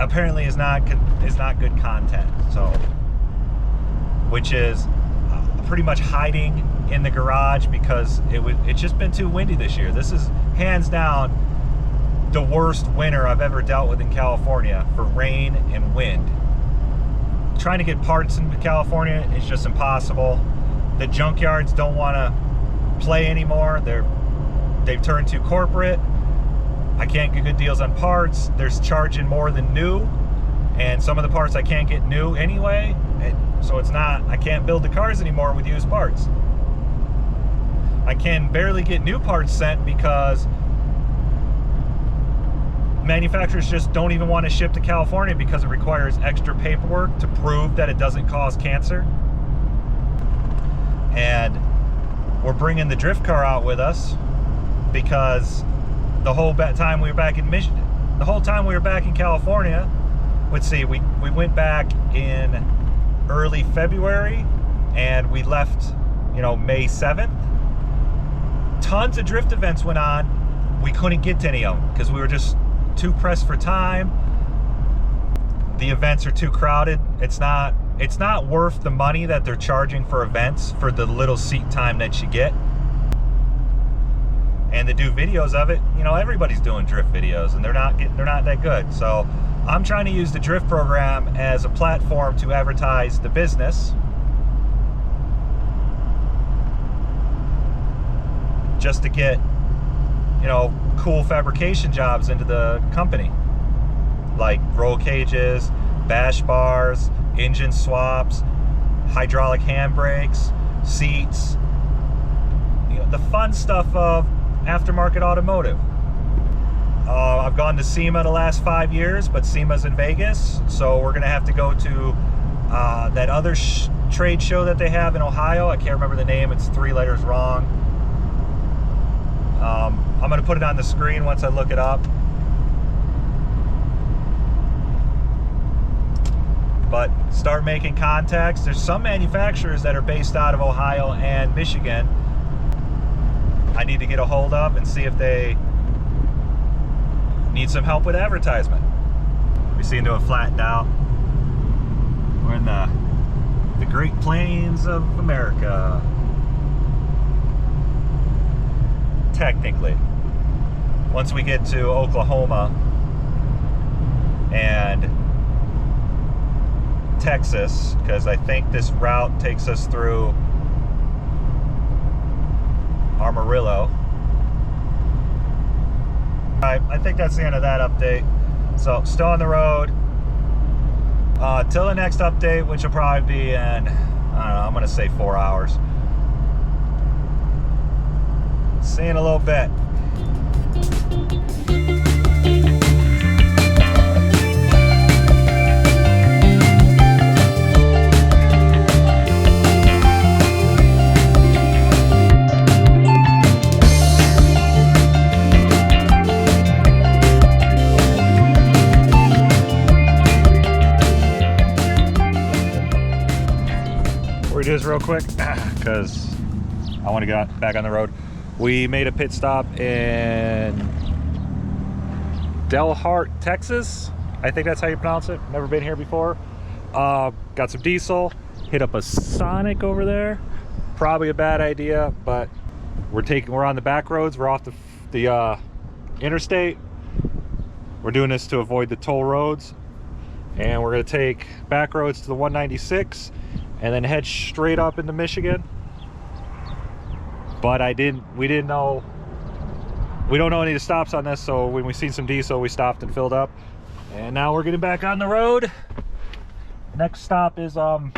apparently is not good content. So, which is pretty much hiding in the garage because it's just been too windy this year. This is hands down the worst winter I've ever dealt with in California for rain and wind. Trying to get parts into California is just impossible. The junkyards don't want to play anymore. They've turned too corporate. I can't get good deals on parts. They're charging more than new, and some of the parts I can't get new anyway. So I can't build the cars anymore with used parts. I can barely get new parts sent because manufacturers just don't even want to ship to California because it requires extra paperwork to prove that it doesn't cause cancer. And we're bringing the drift car out with us because the whole time we were back in Michigan, the whole time we were back in California, let's see, we went back in early February and we left, May 7th. Tons of drift events went on. We couldn't get to any of them because we were just too pressed for time. The events are too crowded. It's not worth the money that they're charging for events for the little seat time that you get. And to do videos of it, everybody's doing drift videos and they're not that good. So I'm trying to use the drift program as a platform to advertise the business. Just to get cool fabrication jobs into the company, like roll cages, bash bars, engine swaps, hydraulic handbrakes, seats, the fun stuff of aftermarket automotive. I've gone to SEMA the last 5 years, but SEMA's in Vegas, so we're gonna have to go to that other trade show that they have in Ohio. I can't remember the name, it's 3 letters wrong. I'm gonna put it on the screen once I look it up. But start making contacts. There's some manufacturers that are based out of Ohio and Michigan I need to get a hold of and see if they need some help with advertisement. We seem to have flattened out. We're in the Great Plains of America. Technically. Once we get to Oklahoma and Texas, because I think this route takes us through Amarillo. I think that's the end of that update. So still on the road till the next update, which will probably be in, I don't know, I'm gonna say 4 hours. See you in a little bit. We're just real quick because I want to get back on the road. We made a pit stop in Delhart, Texas. I think that's how you pronounce it. Never been here before. Got some diesel, hit up a Sonic over there. Probably a bad idea, but we're on the back roads. We're off the interstate. We're doing this to avoid the toll roads. And we're gonna take back roads to the 196 and then head straight up into Michigan. But we don't know any of the stops on this, so when we seen some diesel, we stopped and filled up. And now we're getting back on the road. Next stop is, we're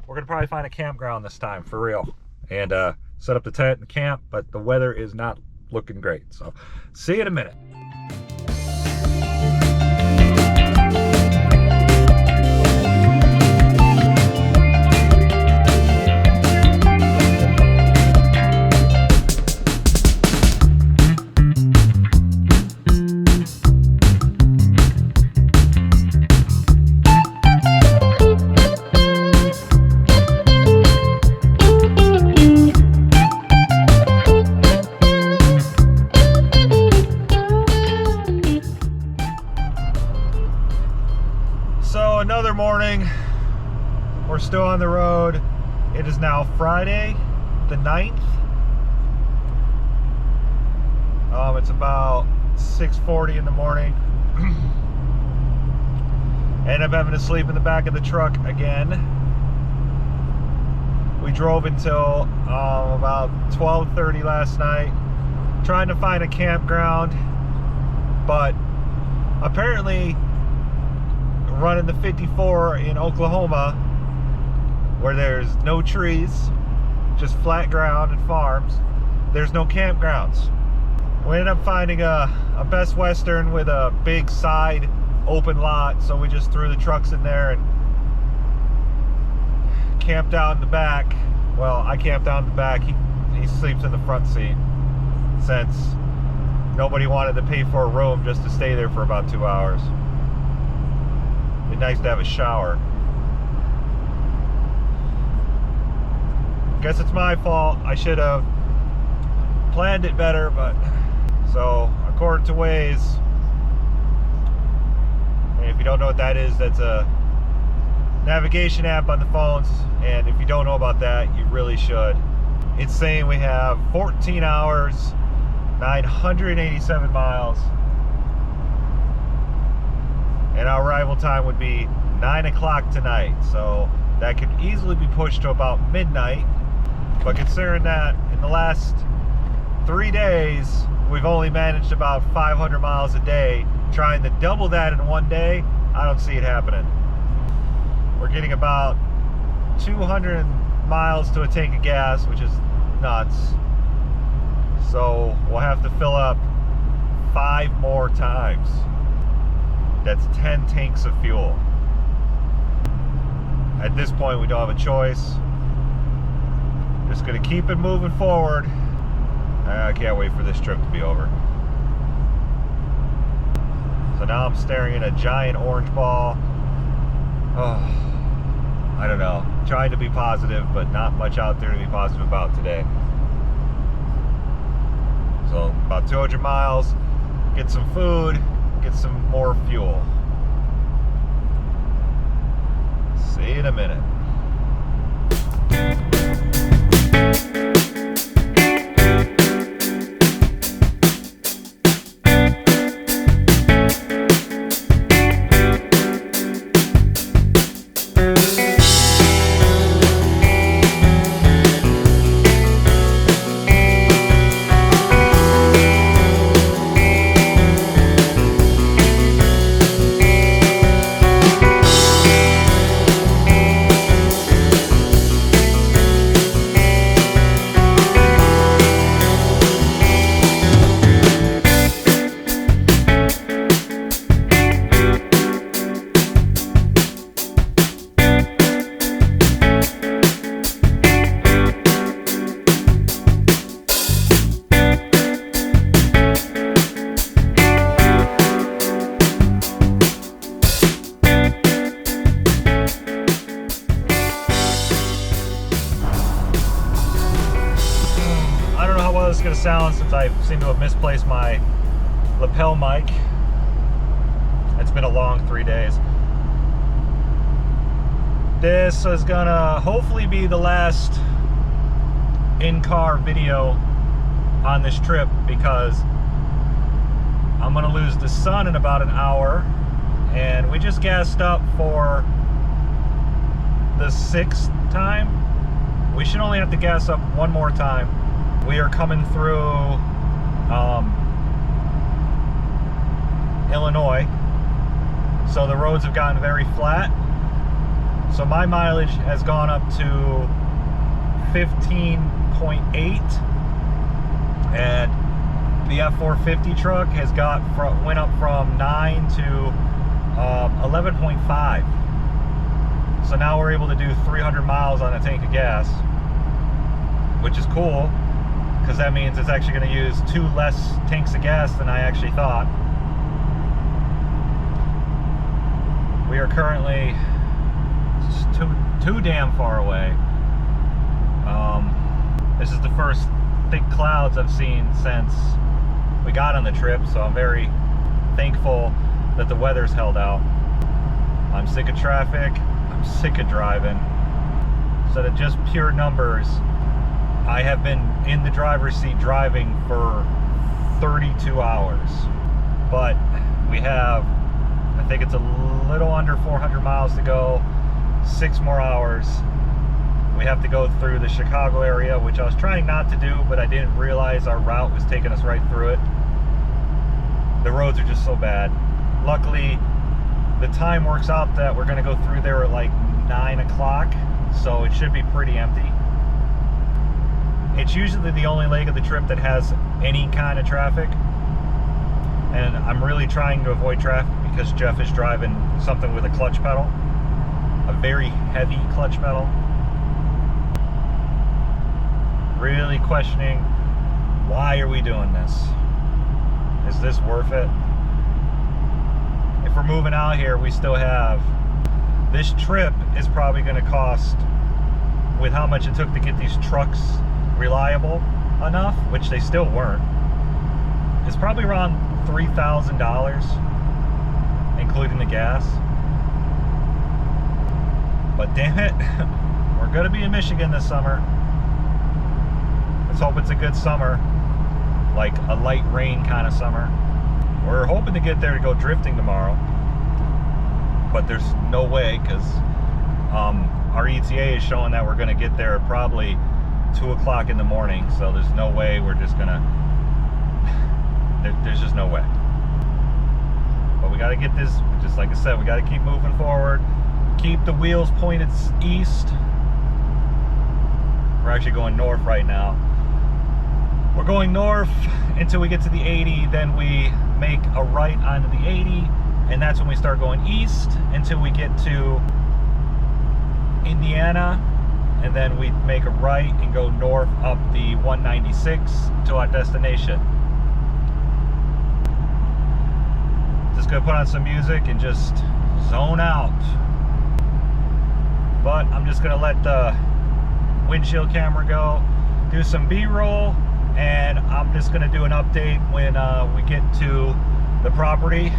gonna probably find a campground this time, for real. And set up the tent and camp, but the weather is not looking great. So, see you in a minute. Another morning, we're still on the road. It is now Friday the 9th. It's about 6:40 in the morning. Ended up having to sleep in the back of the truck again. We drove until about 12:30 last night, trying to find a campground, but apparently running the 54 in Oklahoma, where there's no trees, just flat ground and farms, there's no campgrounds. We ended up finding a Best Western with a big side open lot, so we just threw the trucks in there and camped out in the back. Well, I camped out in the back. He sleeps in the front seat, since nobody wanted to pay for a room just to stay there for about 2 hours. Be nice to have a shower. Guess it's my fault. I should have planned it better, but so according to Waze, and if you don't know what that is, that's a navigation app on the phones, and if you don't know about that, you really should. It's saying we have 14 hours, 987 miles, and our arrival time would be 9 o'clock tonight, so that could easily be pushed to about midnight. But considering that in the last 3 days we've only managed about 500 miles a day. Trying to double that in one day, I don't see it happening. We're getting about 200 miles to a tank of gas, which is nuts. So we'll have to fill up 5 more times. That's 10 tanks of fuel. At this point, we don't have a choice. Just gonna keep it moving forward. I can't wait for this trip to be over. So now I'm staring at a giant orange ball. Oh, I don't know. Trying to be positive, but not much out there to be positive about today. So about 200 miles, get some food, get some more fuel. See you in a minute. This is going to sound since I seem to have misplaced my lapel mic. It's been a long 3 days. This is gonna hopefully be the last in-car video on this trip because I'm gonna lose the sun in about an hour, and we just gassed up for the 6th time. We should only have to gas up one more time. We are coming through Illinois, so the roads have gotten very flat. So my mileage has gone up to 15.8, and the F450 truck has went up from 9 to 11.5. So now we're able to do 300 miles on a tank of gas, which is cool, because that means it's actually going to use 2 less tanks of gas than I actually thought. We are currently too damn far away. This is the first thick clouds I've seen since we got on the trip, so I'm very thankful that the weather's held out. I'm sick of traffic. I'm sick of driving. So that just pure numbers, I have been in the driver's seat driving for 32 hours. But we have, I think it's a little under 400 miles to go, 6 more hours. We have to go through the Chicago area, which I was trying not to do, but I didn't realize our route was taking us right through it. The roads are just so bad. Luckily, the time works out that we're gonna go through there at like 9 o'clock, so it should be pretty empty. It's usually the only leg of the trip that has any kind of traffic, and I'm really trying to avoid traffic because Jeff is driving something with a clutch pedal, a very heavy clutch pedal. Really questioning, why are we doing this? Is this worth it? If we're moving out here, we still have, this trip is probably going to cost, with how much it took to get these trucks reliable enough, which they still weren't, it's probably around $3,000, including the gas. But damn it, we're going to be in Michigan this summer. Let's hope it's a good summer, like a light rain kind of summer. We're hoping to get there to go drifting tomorrow, but there's no way, because our ETA is showing that we're going to get there at probably 2 o'clock in the morning, so there's no way we're just going to There's just no way. But we got to get this, just like I said, we got to keep moving forward. Keep the wheels pointed east. We're actually going north right now. We're going north until we get to the 80, then we make a right onto the 80, and that's when we start going east until we get to Indiana, and then we make a right and go north up the 196 to our destination. Just gonna put on some music and just zone out. But I'm just gonna let the windshield camera go, do some B-roll, and I'm just gonna do an update when we get to the property.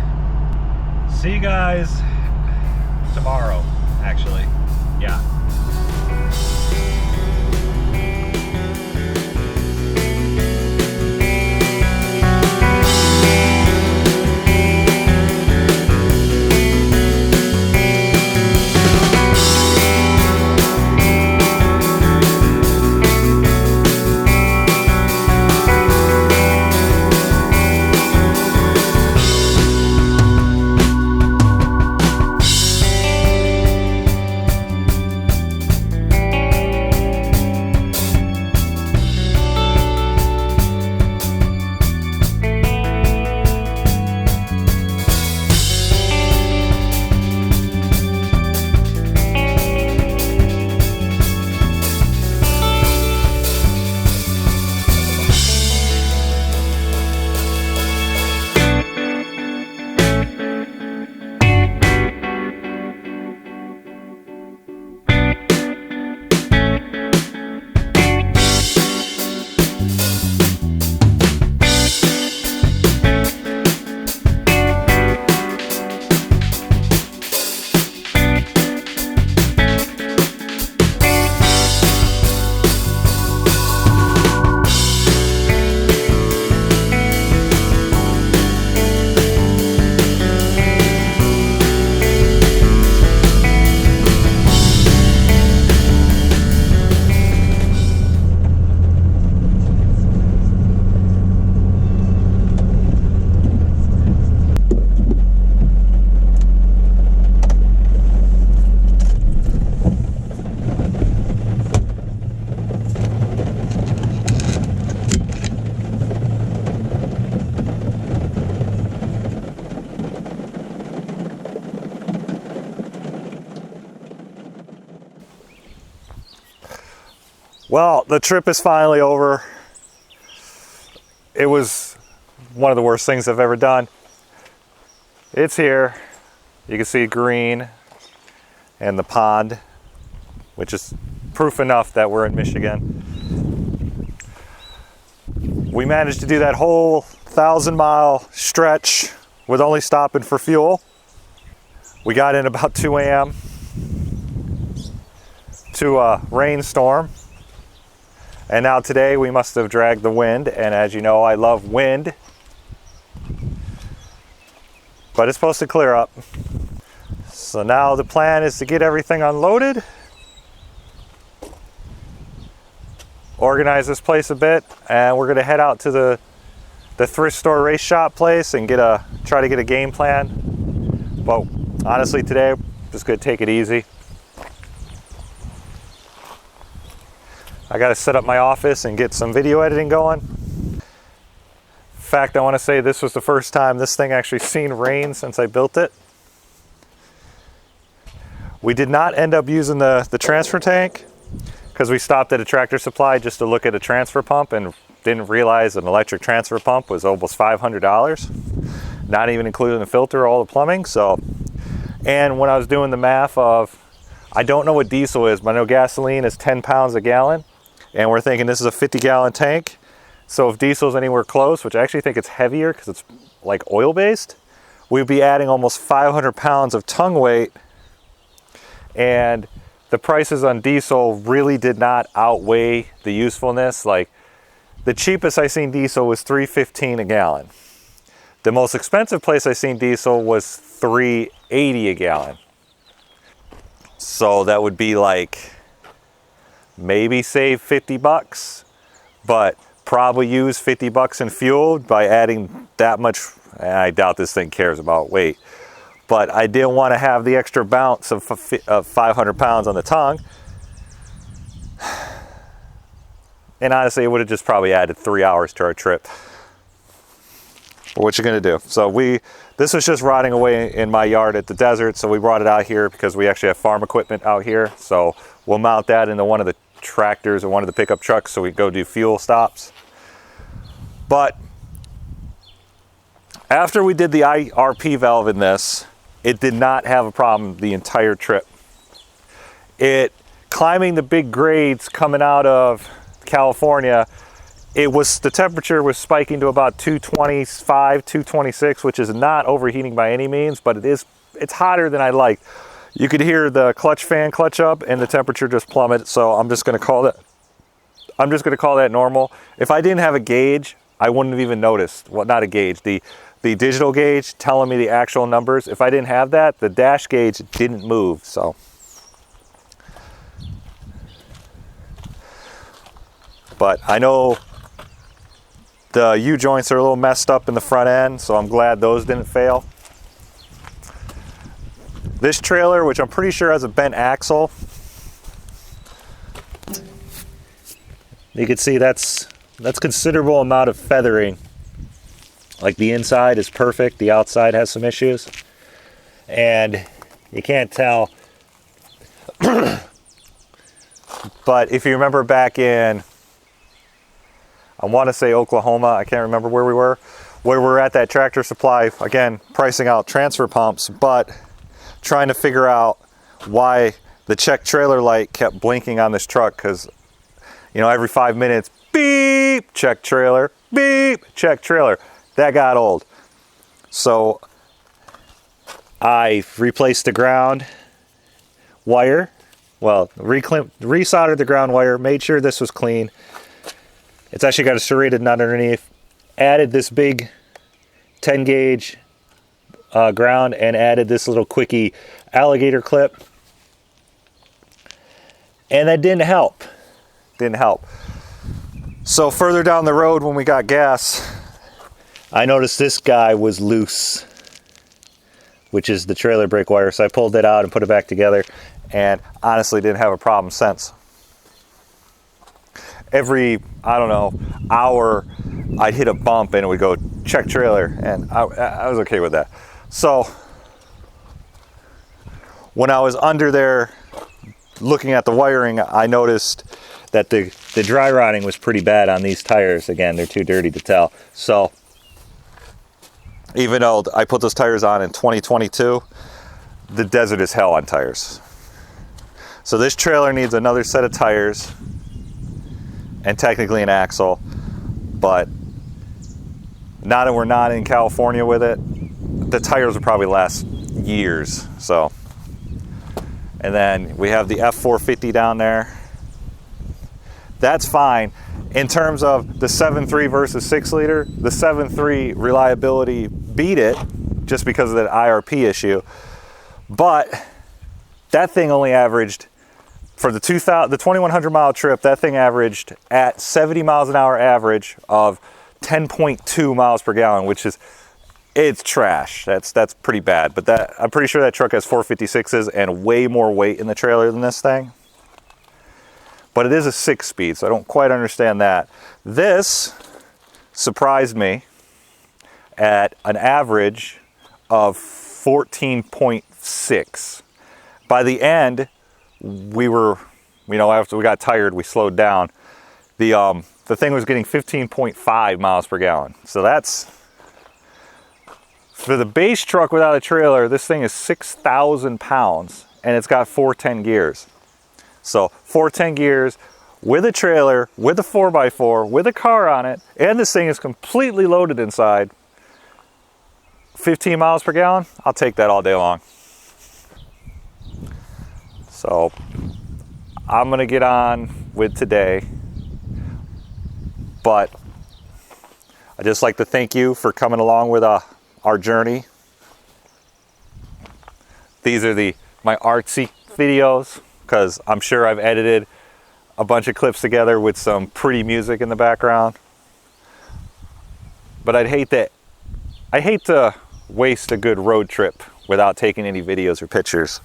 See you guys tomorrow, actually. Yeah. Well, the trip is finally over. It was one of the worst things I've ever done. It's here. You can see green and the pond, which is proof enough that we're in Michigan. We managed to do that whole 1,000-mile stretch with only stopping for fuel. We got in about 2 a.m. to a rainstorm. And now today we must have dragged the wind, and as you know, I love wind. But it's supposed to clear up. So now the plan is to get everything unloaded, organize this place a bit, and we're gonna head out to the thrift store race shop place and try to get a game plan. But honestly today, I'm just gonna take it easy. I got to set up my office and get some video editing going. In fact, I want to say this was the first time this thing actually seen rain since I built it. We did not end up using the transfer tank because we stopped at a Tractor Supply just to look at a transfer pump and didn't realize an electric transfer pump was almost $500, not even including the filter or all the plumbing. And when I was doing the math of, I don't know what diesel is, but I know gasoline is 10 pounds a gallon. And we're thinking this is a 50-gallon tank. So if diesel is anywhere close, which I actually think it's heavier because it's like oil-based, we'd be adding almost 500 pounds of tongue weight. And the prices on diesel really did not outweigh the usefulness. Like the cheapest I seen diesel was $3.15 a gallon. The most expensive place I seen diesel was $3.80 a gallon. So that would be like maybe save $50, but probably use 50 bucks in fuel by adding that much. I doubt this thing cares about weight, but I didn't want to have the extra bounce of 500 pounds on the tongue. And honestly, it would have just probably added 3 hours to our trip. But what you gonna do? So this was just rotting away in my yard at the desert, so we brought it out here because we actually have farm equipment out here. So we'll mount that into one of the tractors or one of the pickup trucks so we go do fuel stops. But after we did the IRP valve in this, it did not have a problem the entire trip. Climbing the big grades coming out of California, the temperature was spiking to about 225, 226, which is not overheating by any means, but it's hotter than I like. You could hear the clutch fan clutch up and the temperature just plummeted. So I'm just going to call that normal. If I didn't have a gauge, I wouldn't have even noticed. Well, not a gauge, the digital gauge telling me the actual numbers. If I didn't have that, the dash gauge didn't move. So but I know the U-joints are a little messed up in the front end, so I'm glad those didn't fail. This trailer, which I'm pretty sure has a bent axle, you can see that's considerable amount of feathering. Like the inside is perfect, the outside has some issues, and you can't tell. But if you remember back in, I want to say Oklahoma, I can't remember where we were at that Tractor Supply, again, pricing out transfer pumps, but trying to figure out why the check trailer light kept blinking on this truck, because, you know, every 5 minutes, beep, check trailer, beep, check trailer. That got old. So I replaced the ground wire, well, resoldered the ground wire, made sure this was clean. It's actually got a serrated nut underneath. Added this big 10 gauge ground and added this little quickie alligator clip. And that didn't help. Didn't help. So further down the road when we got gas, I noticed this guy was loose, which is the trailer brake wire. So I pulled it out and put it back together, and honestly didn't have a problem since. Every, I don't know, hour, I'd hit a bump and it would go check trailer, and I was okay with that. So when I was under there looking at the wiring, I noticed that the dry rotting was pretty bad on these tires. Again, they're too dirty to tell. So even though I put those tires on in 2022, the desert is hell on tires. So this trailer needs another set of tires and technically an axle, but now that we're not in California with it, the tires will probably last years. So, and then we have the F450 down there. That's fine. In terms of the 7.3 versus 6 liter, the 7.3 reliability beat it just because of that IRP issue. But that thing only averaged, for the 2,100 mile trip, that thing averaged at 70 miles an hour average of 10.2 miles per gallon, which is, it's trash. That's pretty bad. But I'm pretty sure that truck has 456s and way more weight in the trailer than this thing. But it is a 6-speed, so I don't quite understand that. This surprised me at an average of 14.6. By the end, we were, you know, after we got tired, we slowed down. The thing was getting 15.5 miles per gallon. So that's, for the base truck without a trailer, this thing is 6,000 pounds and it's got 410 gears. So 410 gears with a trailer, with a 4x4, with a car on it, and this thing is completely loaded inside. 15 miles per gallon, I'll take that all day long. So I'm gonna get on with today, but I'd just like to thank you for coming along with our journey. These are my artsy videos, because I'm sure I've edited a bunch of clips together with some pretty music in the background. but I hate to waste a good road trip without taking any videos or pictures.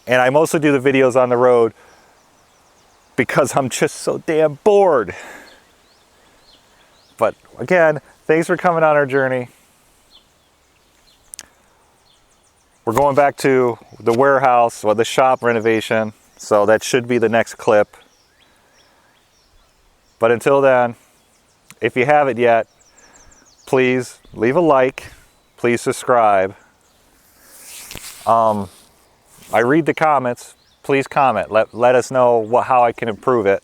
And I mostly do the videos on the road because I'm just so damn bored. But again, thanks for coming on our journey. We're going back to the warehouse, or the shop renovation, so that should be the next clip. But until then, if you haven't yet, please leave a like, please subscribe. I read the comments, please comment, let us know how I can improve it.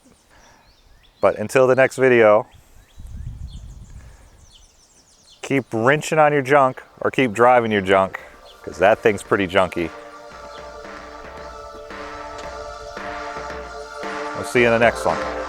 But until the next video, keep wrenching on your junk or keep driving your junk, because that thing's pretty junky. We'll see you in the next one.